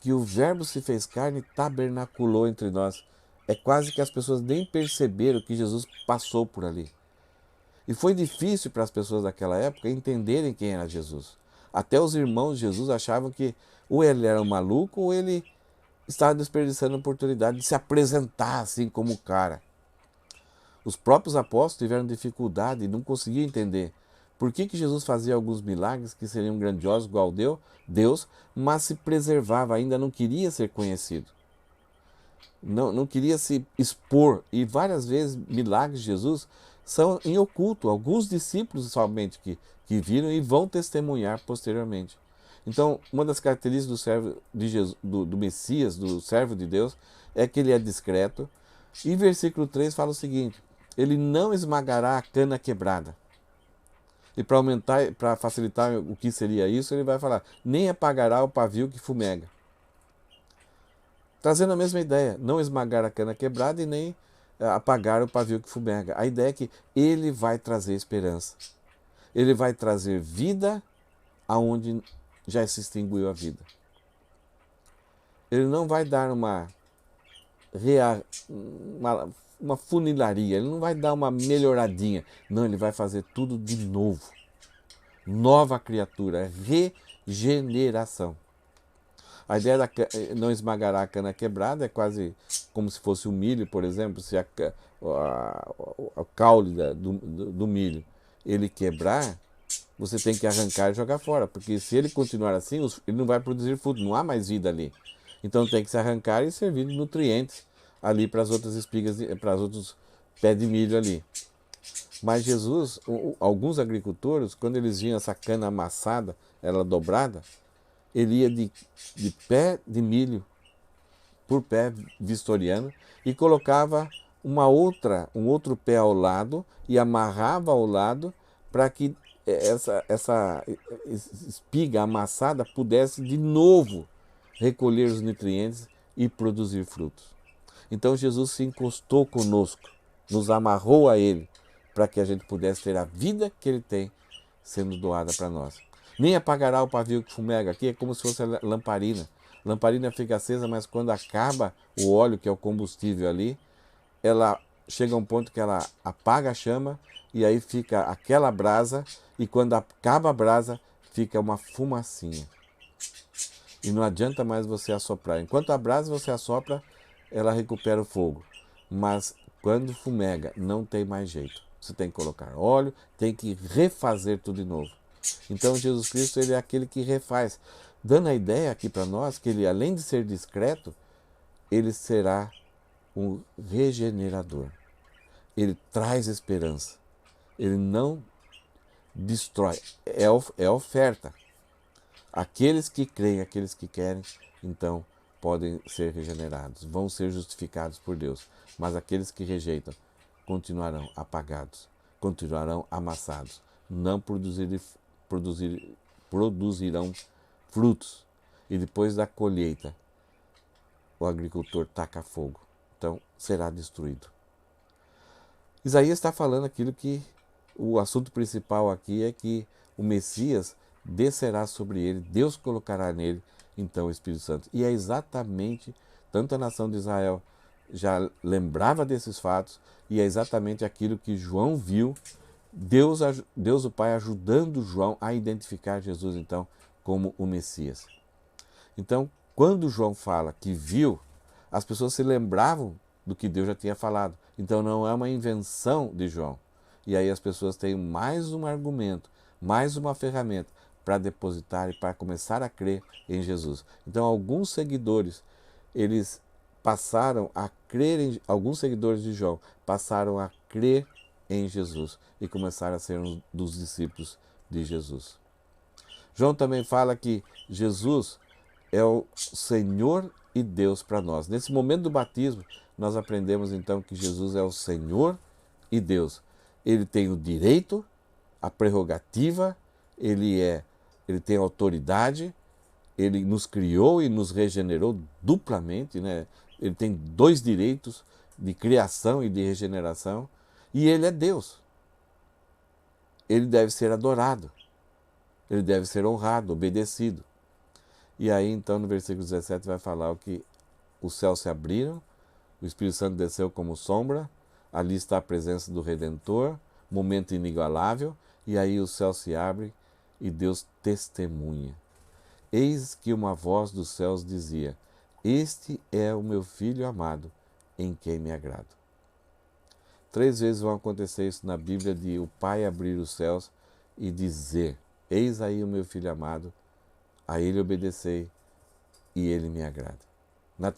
que o Verbo se fez carne e tabernaculou entre nós. É quase que as pessoas nem perceberam que Jesus passou por ali. E foi difícil para as pessoas daquela época entenderem quem era Jesus. Até os irmãos de Jesus achavam que ou ele era um maluco ou ele estava desperdiçando a oportunidade de se apresentar assim como o cara. Os próprios apóstolos tiveram dificuldade e não conseguiam entender por que Jesus fazia alguns milagres que seriam grandiosos igual Deus, mas se preservava, ainda não queria ser conhecido. Não queria se expor. E várias vezes milagres de Jesus são em oculto. Alguns discípulos somente que viram e vão testemunhar posteriormente. Então, uma das características do servo de Jesus, do Messias, do servo de Deus, é que ele é discreto. E versículo 3 fala o seguinte, ele não esmagará a cana quebrada. E para facilitar o que seria isso, ele vai falar, nem apagará o pavio que fumega. Trazendo a mesma ideia, não esmagar a cana quebrada e nem apagar o pavio que fumega. A ideia é que ele vai trazer esperança. Ele vai trazer vida aonde já se extinguiu a vida. Ele não vai dar uma funilaria, ele não vai dar uma melhoradinha. Não, ele vai fazer tudo de novo. Nova criatura, regeneração. A ideia da não esmagará a cana quebrada é quase como se fosse o milho, por exemplo, se o caule do milho ele quebrar, você tem que arrancar e jogar fora, porque se ele continuar assim, ele não vai produzir fruto, não há mais vida ali. Então tem que se arrancar e servir de nutrientes ali para as outras espigas, para os outros pés de milho ali. Mas Jesus, alguns agricultores, quando eles viam essa cana amassada, ela dobrada, ele ia de pé de milho por pé vistoriano e colocava um outro pé ao lado e amarrava ao lado para que essa espiga amassada pudesse de novo recolher os nutrientes e produzir frutos. Então Jesus se encostou conosco, nos amarrou a Ele, para que a gente pudesse ter a vida que Ele tem sendo doada para nós. Nem apagará o pavio que fumega. Aqui é como se fosse a lamparina. A lamparina fica acesa, mas quando acaba o óleo, que é o combustível ali, ela chega a um ponto que ela apaga a chama e aí fica aquela brasa, e quando acaba a brasa, fica uma fumacinha. E não adianta mais você assoprar. Enquanto a brasa você assopra, ela recupera o fogo. Mas quando fumega, não tem mais jeito. Você tem que colocar óleo, tem que refazer tudo de novo. Então Jesus Cristo, ele é aquele que refaz, dando a ideia aqui para nós que ele, além de ser discreto, ele será um regenerador. Ele traz esperança. Ele não destrói. É oferta. Aqueles que creem, aqueles que querem, então podem ser regenerados, vão ser justificados por Deus. Mas aqueles que rejeitam continuarão apagados, continuarão amassados, não produzirão frutos. E depois da colheita, o agricultor taca fogo. Então será destruído. Isaías está falando aquilo que o assunto principal aqui é que o Messias descerá sobre ele, Deus colocará nele então o Espírito Santo. E é exatamente, tanto a nação de Israel já lembrava desses fatos, e é exatamente aquilo que João viu, Deus o Pai ajudando João a identificar Jesus então como o Messias. Então, quando João fala que viu, as pessoas se lembravam do que Deus já tinha falado. Então não é uma invenção de João. E aí as pessoas têm mais um argumento, mais uma ferramenta para depositar e para começar a crer em Jesus. Então alguns seguidores, eles passaram a crer alguns seguidores de João passaram a crer em Jesus e começaram a ser um dos discípulos de Jesus. João também fala que Jesus é o Senhor e Deus para nós. Nesse momento do batismo, nós aprendemos então que Jesus é o Senhor e Deus. Ele tem o direito, a prerrogativa, ele tem autoridade, ele nos criou e nos regenerou duplamente, né? Ele tem dois direitos, de criação e de regeneração, e ele é Deus. Ele deve ser adorado, ele deve ser honrado, obedecido. E aí então no versículo 17 vai falar o que os céus se abriram, o Espírito Santo desceu como sombra, ali está a presença do Redentor, momento inigualável, e aí o céu se abre e Deus testemunha. Eis que uma voz dos céus dizia: Este é o meu Filho amado, em quem me agrado. 3 vezes vão acontecer isso na Bíblia, de o Pai abrir os céus e dizer: Eis aí o meu Filho amado, a ele obedecei e ele me agrada. Na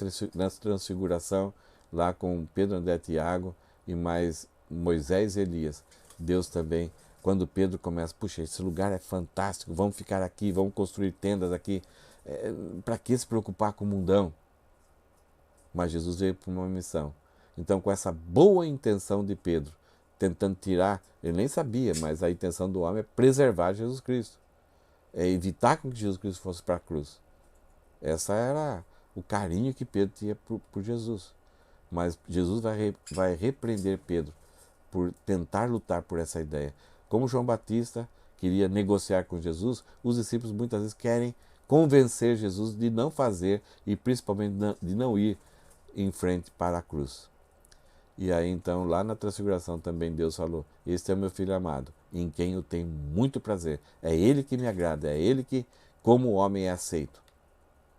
transfiguração, lá com Pedro, André, Tiago e mais Moisés e Elias, Deus também, quando Pedro começa, puxa, esse lugar é fantástico, vamos ficar aqui, vamos construir tendas aqui, para que se preocupar com o mundão? Mas Jesus veio para uma missão. Então, com essa boa intenção de Pedro, tentando tirar, ele nem sabia, mas a intenção do homem é preservar Jesus Cristo, é evitar que Jesus Cristo fosse para a cruz. Essa era o carinho que Pedro tinha por Jesus. Mas Jesus vai repreender Pedro por tentar lutar por essa ideia. Como João Batista queria negociar com Jesus, os discípulos muitas vezes querem convencer Jesus de não fazer e principalmente de não ir em frente para a cruz. E aí então, lá na transfiguração também Deus falou: Este é o meu Filho amado, em quem eu tenho muito prazer. É Ele que me agrada, é Ele que, como homem, é aceito.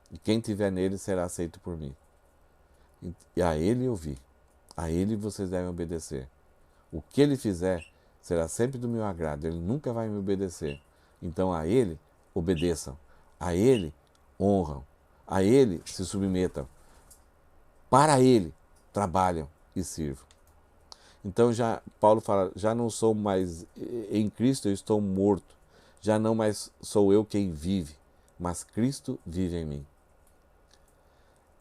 E quem tiver nele será aceito por mim. E a Ele eu vi, a Ele vocês devem obedecer. O que Ele fizer será sempre do meu agrado, Ele nunca vai me obedecer. Então a Ele obedeçam, a Ele honram, a Ele se submetam, para Ele trabalham e sirvam. Então Paulo fala, já não sou mais em Cristo, eu estou morto. Já não mais sou eu quem vive, mas Cristo vive em mim.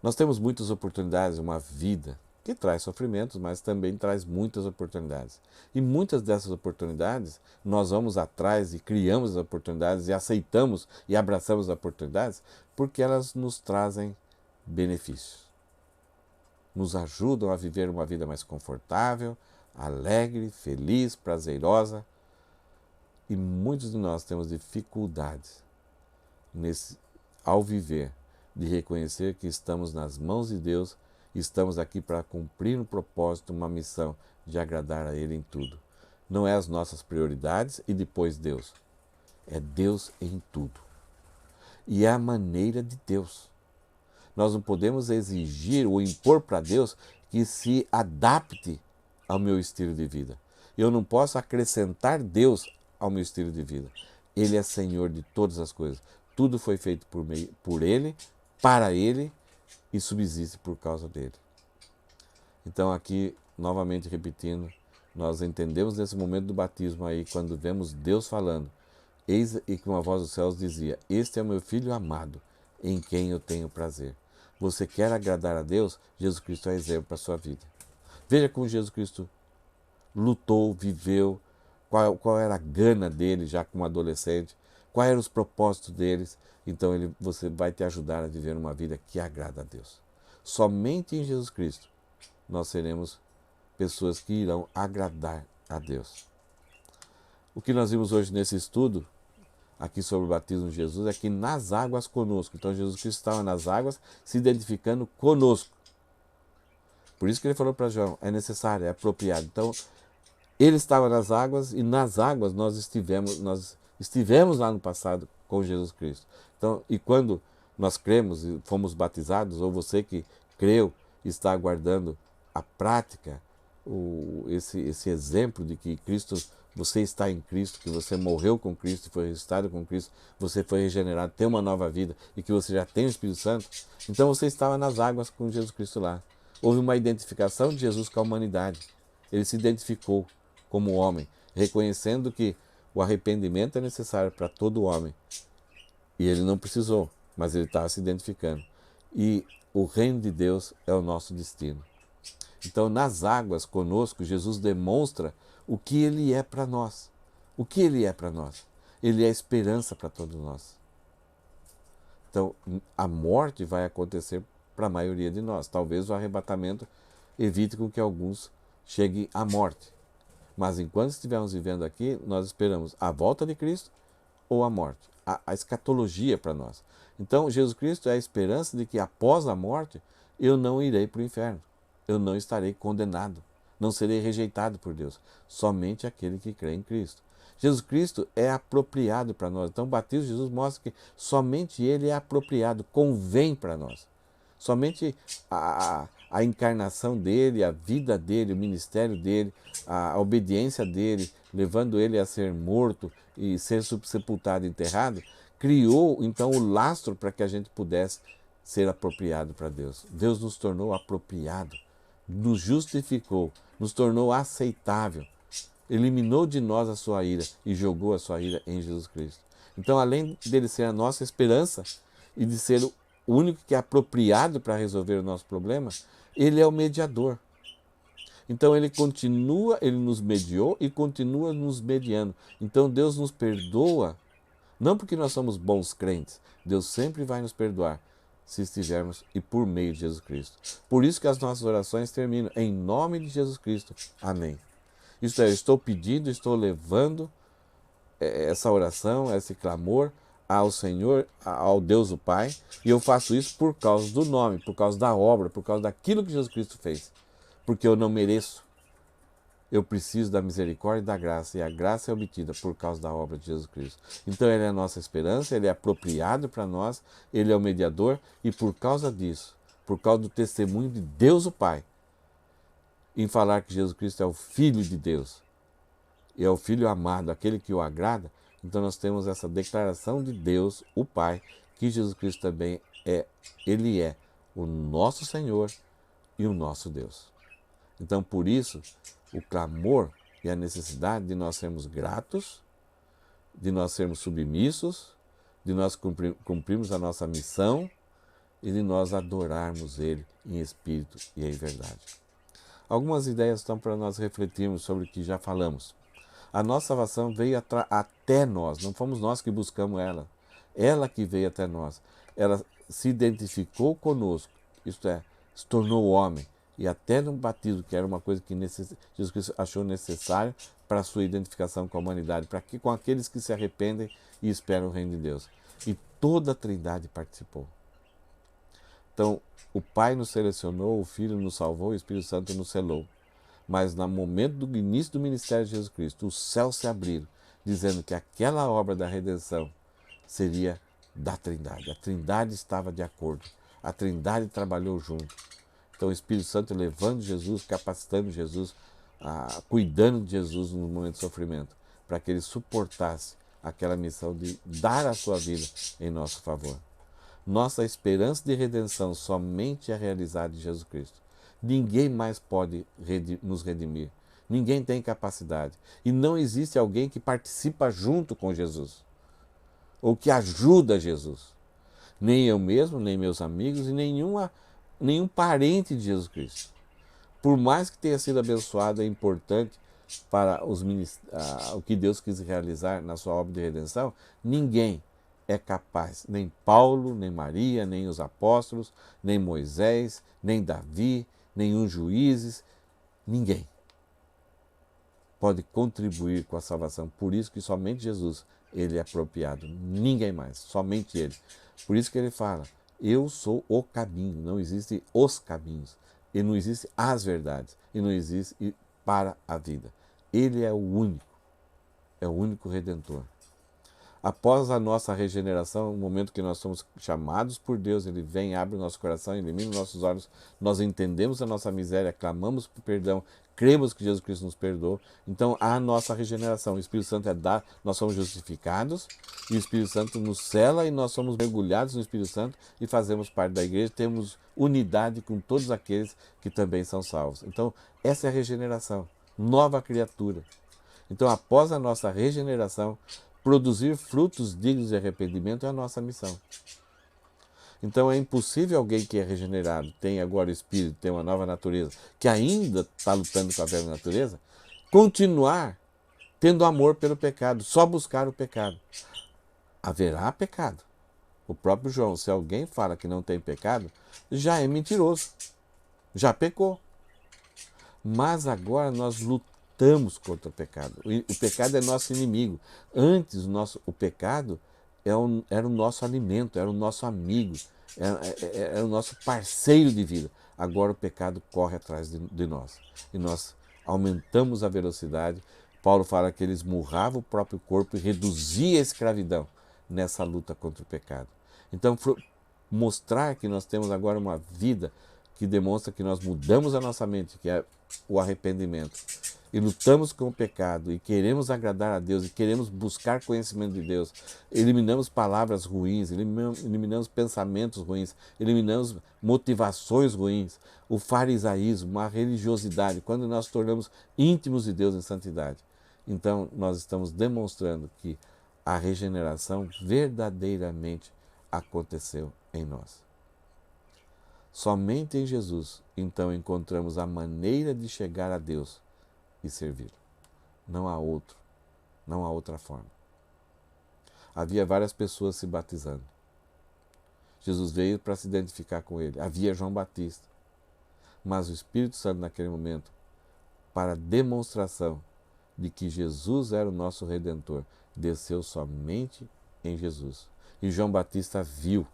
Nós temos muitas oportunidades, uma vida que traz sofrimentos, mas também traz muitas oportunidades. E muitas dessas oportunidades, nós vamos atrás e criamos as oportunidades e aceitamos e abraçamos as oportunidades porque elas nos trazem benefícios. Nos ajudam a viver uma vida mais confortável, alegre, feliz, prazerosa. E muitos de nós temos dificuldades ao viver, de reconhecer que estamos nas mãos de Deus e estamos aqui para cumprir um propósito, uma missão de agradar a Ele em tudo. Não é as nossas prioridades e depois Deus. É Deus em tudo. E é a maneira de Deus. Nós não podemos exigir ou impor para Deus que se adapte ao meu estilo de vida. Eu não posso acrescentar Deus ao meu estilo de vida. Ele é Senhor de todas as coisas. Tudo foi feito por Ele, para Ele e subsiste por causa dele. Então aqui, novamente repetindo, nós entendemos nesse momento do batismo aí, quando vemos Deus falando, eis e que uma voz dos céus dizia, este é o meu Filho amado, em quem eu tenho prazer. Você quer agradar a Deus? Jesus Cristo é exemplo para a sua vida. Veja como Jesus Cristo lutou, viveu, qual era a gana dele já como adolescente, quais eram os propósitos deles. Então você vai te ajudar a viver uma vida que agrada a Deus. Somente em Jesus Cristo nós seremos pessoas que irão agradar a Deus. O que nós vimos hoje nesse estudo, aqui sobre o batismo de Jesus, é que nas águas conosco. Então Jesus Cristo estava nas águas se identificando conosco. Por isso que ele falou para João, é necessário, é apropriado. Então ele estava nas águas e nas águas nós estivemos lá no passado com Jesus Cristo. Então, e quando nós cremos e fomos batizados, ou você que creu está aguardando a prática, esse exemplo de que você está em Cristo, que você morreu com Cristo e foi ressuscitado com Cristo, você foi regenerado, tem uma nova vida e que você já tem o Espírito Santo, então você estava nas águas com Jesus Cristo lá. Houve uma identificação de Jesus com a humanidade. Ele se identificou como homem, reconhecendo que o arrependimento é necessário para todo homem. E ele não precisou, mas ele estava se identificando. E o reino de Deus é o nosso destino. Então, nas águas conosco, Jesus demonstra o que ele é para nós. O que ele é para nós? Ele é esperança para todos nós. Então, a morte vai acontecer para a maioria de nós. Talvez o arrebatamento evite com que alguns cheguem à morte. Mas enquanto estivermos vivendo aqui, nós esperamos a volta de Cristo ou a morte. A escatologia para nós. Então, Jesus Cristo é a esperança de que após a morte, eu não irei para o inferno. Eu não estarei condenado. Não serei rejeitado por Deus. Somente aquele que crê em Cristo. Jesus Cristo é apropriado para nós. Então, o batismo de Jesus mostra que somente Ele é apropriado, convém para nós. Somente a encarnação dele, a vida dele, o ministério dele, a obediência dele, levando ele a ser morto e ser sepultado e enterrado, criou então o lastro para que a gente pudesse ser apropriado para Deus. Deus nos tornou apropriado, nos justificou, nos tornou aceitável, eliminou de nós a sua ira e jogou a sua ira em Jesus Cristo. Então, além dele ser a nossa esperança e de ser o único que é apropriado para resolver o nosso problema, ele é o mediador. Então ele nos mediou e continua nos mediando. Então Deus nos perdoa, não porque nós somos bons crentes, Deus sempre vai nos perdoar se estivermos e por meio de Jesus Cristo. Por isso que as nossas orações terminam em nome de Jesus Cristo. Amém. Isto é, eu estou pedindo, estou levando essa oração, esse clamor ao Senhor, ao Deus o Pai, e eu faço isso por causa do nome, por causa da obra, por causa daquilo que Jesus Cristo fez. Porque eu não mereço. Eu preciso da misericórdia e da graça, e a graça é obtida por causa da obra de Jesus Cristo. Então Ele é a nossa esperança, Ele é apropriado para nós, Ele é o mediador, e por causa disso, por causa do testemunho de Deus o Pai, em falar que Jesus Cristo é o Filho de Deus, e é o Filho amado, aquele que o agrada, Então nós temos essa declaração de Deus, o Pai, que Jesus Cristo também Ele é o nosso Senhor e o nosso Deus. Então por isso, o clamor e a necessidade de nós sermos gratos, de nós sermos submissos, de nós cumprirmos a nossa missão e de nós adorarmos Ele em espírito e em verdade. Algumas ideias estão para nós refletirmos sobre o que já falamos. A nossa salvação veio até nós, não fomos nós que buscamos ela. Ela que veio até nós. Ela se identificou conosco, isto é, se tornou homem. E até no batismo, que era uma coisa que Jesus Cristo achou necessário para a sua identificação com a humanidade, com aqueles que se arrependem e esperam o reino de Deus. E toda a Trindade participou. Então, o Pai nos selecionou, o Filho nos salvou, o Espírito Santo nos selou. Mas no momento do início do ministério de Jesus Cristo, os céus se abriram, dizendo que aquela obra da redenção seria da Trindade. A Trindade estava de acordo. A Trindade trabalhou junto. Então o Espírito Santo levando Jesus, capacitando Jesus, cuidando de Jesus no momento de sofrimento, para que ele suportasse aquela missão de dar a sua vida em nosso favor. Nossa esperança de redenção somente é realizada em Jesus Cristo. Ninguém mais pode nos redimir. Ninguém tem capacidade. E não existe alguém que participa junto com Jesus, ou que ajuda Jesus. Nem eu mesmo, nem meus amigos e nenhum parente de Jesus Cristo. Por mais que tenha sido abençoado, é importante para o que Deus quis realizar na sua obra de redenção, ninguém é capaz, nem Paulo, nem Maria, nem os apóstolos, nem Moisés, nem Davi, nenhum juízes, ninguém pode contribuir com a salvação. Por isso que somente Jesus, ele é apropriado, ninguém mais, somente ele. Por isso que ele fala, eu sou o caminho, não existem os caminhos, e não existem as verdades, e não existe para a vida. Ele é o único Redentor. Após a nossa regeneração, no momento que nós somos chamados por Deus, Ele vem, abre o nosso coração, ilumina os nossos olhos, nós entendemos a nossa miséria, clamamos por perdão, cremos que Jesus Cristo nos perdoou. Então, a nossa regeneração, o Espírito Santo é dado, nós somos justificados, e o Espírito Santo nos cela, e nós somos mergulhados no Espírito Santo, e fazemos parte da igreja, temos unidade com todos aqueles que também são salvos. Então, essa é a regeneração, nova criatura. Então, após a nossa regeneração, produzir frutos dignos de arrependimento é a nossa missão. Então é impossível alguém que é regenerado, tem agora o Espírito, tem uma nova natureza, que ainda está lutando com a velha natureza, continuar tendo amor pelo pecado, só buscar o pecado. Haverá pecado. O próprio João, se alguém fala que não tem pecado, já é mentiroso, já pecou. Mas agora nós lutamos contra o pecado. O pecado é nosso inimigo. Antes, o pecado era o nosso alimento, era o nosso amigo, era o nosso parceiro de vida. Agora o pecado corre atrás de nós. E nós aumentamos a velocidade. Paulo fala que ele esmurrava o próprio corpo e reduzia a escravidão nessa luta contra o pecado. Então, mostrar que nós temos agora uma vida que demonstra que nós mudamos a nossa mente, que é o arrependimento, e lutamos com o pecado, e queremos agradar a Deus, e queremos buscar conhecimento de Deus, eliminamos palavras ruins, eliminamos pensamentos ruins, eliminamos motivações ruins, o farisaísmo, a religiosidade, quando nós tornamos íntimos de Deus em santidade. Então, nós estamos demonstrando que a regeneração verdadeiramente aconteceu em nós. Somente em Jesus, então, encontramos a maneira de chegar a Deus e servi-lo. Não há outra forma. Havia várias pessoas se batizando. Jesus veio para se identificar com ele. Havia João Batista. Mas o Espírito Santo, naquele momento, para demonstração de que Jesus era o nosso Redentor, desceu somente em Jesus. E João Batista viu.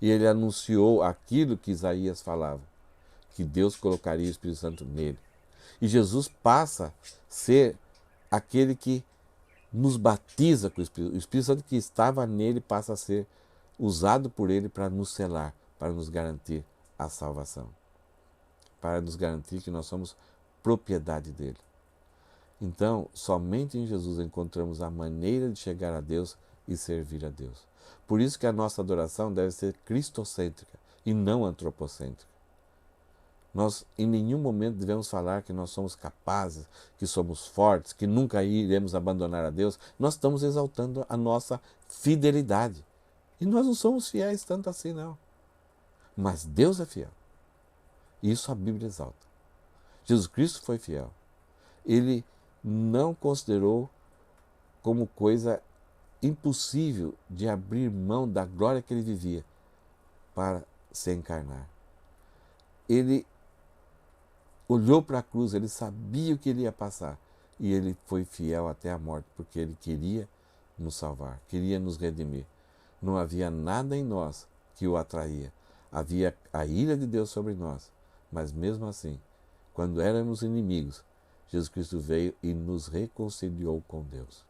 E ele anunciou aquilo que Isaías falava, que Deus colocaria o Espírito Santo nele. E Jesus passa a ser aquele que nos batiza com o Espírito. O Espírito Santo que estava nele passa a ser usado por ele para nos selar, para nos garantir a salvação, para nos garantir que nós somos propriedade dele. Então, somente em Jesus encontramos a maneira de chegar a Deus e servir a Deus. Por isso que a nossa adoração deve ser cristocêntrica e não antropocêntrica. Nós em nenhum momento devemos falar que nós somos capazes, que somos fortes, que nunca iremos abandonar a Deus. Nós estamos exaltando a nossa fidelidade. E nós não somos fiéis tanto assim, não. Mas Deus é fiel. Isso a Bíblia exalta. Jesus Cristo foi fiel. Ele não considerou como coisa impossível de abrir mão da glória que ele vivia para se encarnar. Ele olhou para a cruz, ele sabia o que ele ia passar e ele foi fiel até a morte, porque ele queria nos salvar, queria nos redimir. Não havia nada em nós que o atraía. Havia a ira de Deus sobre nós, mas mesmo assim, quando éramos inimigos, Jesus Cristo veio e nos reconciliou com Deus.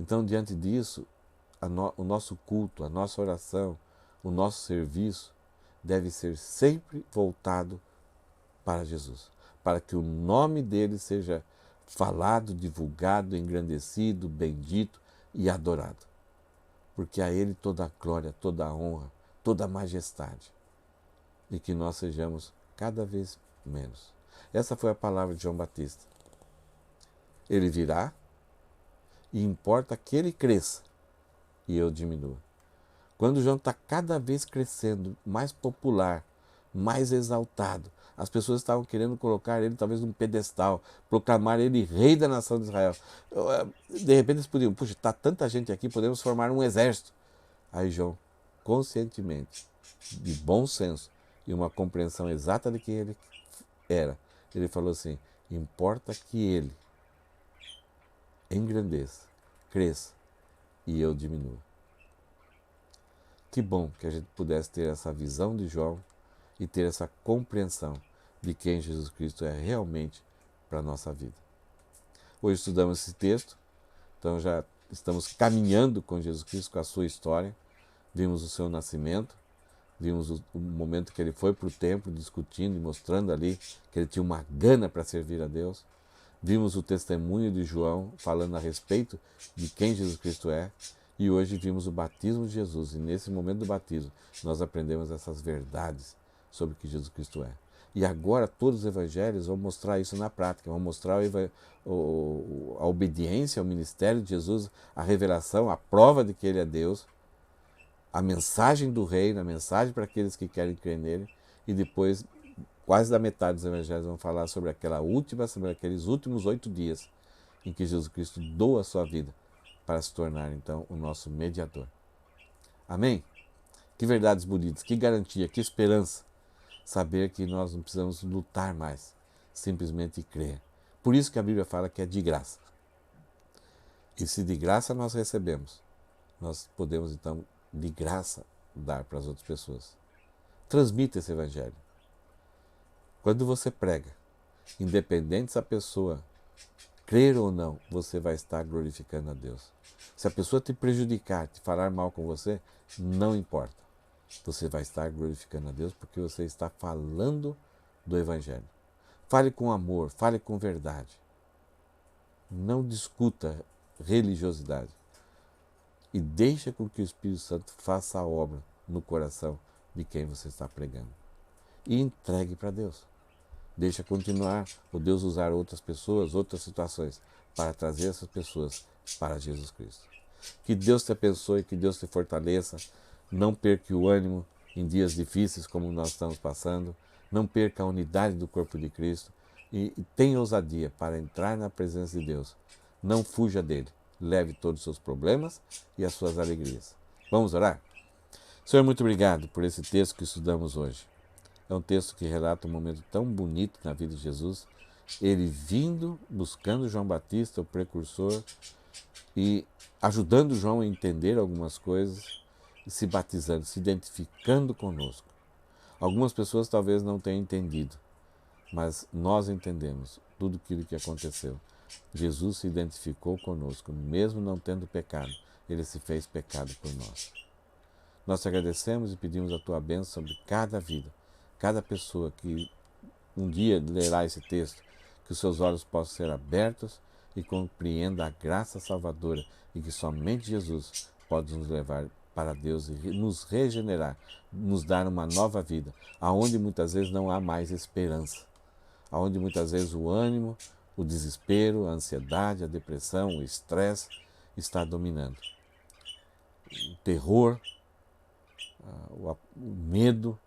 Então, diante disso, o nosso culto, a nossa oração, o nosso serviço deve ser sempre voltado para Jesus, para que o nome dele seja falado, divulgado, engrandecido, bendito e adorado. Porque a ele toda a glória, toda a honra, toda a majestade. E que nós sejamos cada vez menos. Essa foi a palavra de João Batista. Ele virá e importa que ele cresça e eu diminua. Quando João está cada vez crescendo, mais popular, mais exaltado, as pessoas estavam querendo colocar ele talvez num pedestal, proclamar ele rei da nação de Israel. De repente eles podiam, puxa, está tanta gente aqui, podemos formar um exército. Aí João, conscientemente, de bom senso e uma compreensão exata de quem ele era, ele falou assim, importa que ele engrandeça, cresça e eu diminua. Que bom que a gente pudesse ter essa visão de João e ter essa compreensão de quem Jesus Cristo é realmente para a nossa vida. Hoje estudamos esse texto, então já estamos caminhando com Jesus Cristo, com a sua história. Vimos o seu nascimento, vimos o momento que ele foi para o templo discutindo e mostrando ali que ele tinha uma gana para servir a Deus. Vimos o testemunho de João falando a respeito de quem Jesus Cristo é. E hoje vimos o batismo de Jesus. E nesse momento do batismo nós aprendemos essas verdades sobre o que Jesus Cristo é. E agora todos os evangelhos vão mostrar isso na prática, vão mostrar a obediência ao ministério de Jesus, a revelação, a prova de que ele é Deus, a mensagem do reino, a mensagem para aqueles que querem crer nele, e depois quase da metade dos evangelhos vão falar sobre sobre aqueles últimos 8 dias em que Jesus Cristo doa a sua vida para se tornar então o nosso mediador. Amém? Que verdades bonitas, que garantia, que esperança. Saber que nós não precisamos lutar mais, simplesmente crer. Por isso que a Bíblia fala que é de graça. E se de graça nós recebemos, nós podemos então de graça dar para as outras pessoas. Transmita esse evangelho. Quando você prega, independente se a pessoa crer ou não, você vai estar glorificando a Deus. Se a pessoa te prejudicar, te falar mal com você, não importa. Você vai estar glorificando a Deus porque você está falando do Evangelho. Fale com amor, fale com verdade. Não discuta religiosidade. E deixa com que o Espírito Santo faça a obra no coração de quem você está pregando. E entregue para Deus. Deixa continuar o Deus usar outras pessoas, outras situações, para trazer essas pessoas para Jesus Cristo. Que Deus te abençoe, que Deus te fortaleça. Não perca o ânimo em dias difíceis como nós estamos passando. Não perca a unidade do corpo de Cristo. E tenha ousadia para entrar na presença de Deus. Não fuja dele. Leve todos os seus problemas e as suas alegrias. Vamos orar? Senhor, muito obrigado por esse texto que estudamos hoje. É um texto que relata um momento tão bonito na vida de Jesus. Ele vindo, buscando João Batista, o precursor, e ajudando João a entender algumas coisas, e se batizando, se identificando conosco. Algumas pessoas talvez não tenham entendido, mas nós entendemos tudo aquilo que aconteceu. Jesus se identificou conosco, mesmo não tendo pecado, ele se fez pecado por nós. Nós te agradecemos e pedimos a tua bênção sobre cada vida, cada pessoa que um dia lerá esse texto, que os seus olhos possam ser abertos e compreenda a graça salvadora e que somente Jesus pode nos levar para Deus e nos regenerar, nos dar uma nova vida, aonde muitas vezes não há mais esperança, aonde muitas vezes o ânimo, o desespero, a ansiedade, a depressão, o estresse está dominando. O terror, o medo,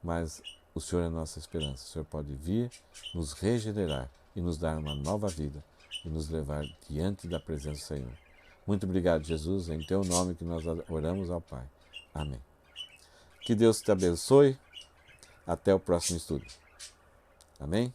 mas o Senhor é a nossa esperança. O Senhor pode vir, nos regenerar e nos dar uma nova vida e nos levar diante da presença do Senhor. Muito obrigado, Jesus, em Teu nome que nós oramos ao Pai. Amém. Que Deus te abençoe. Até o próximo estudo. Amém?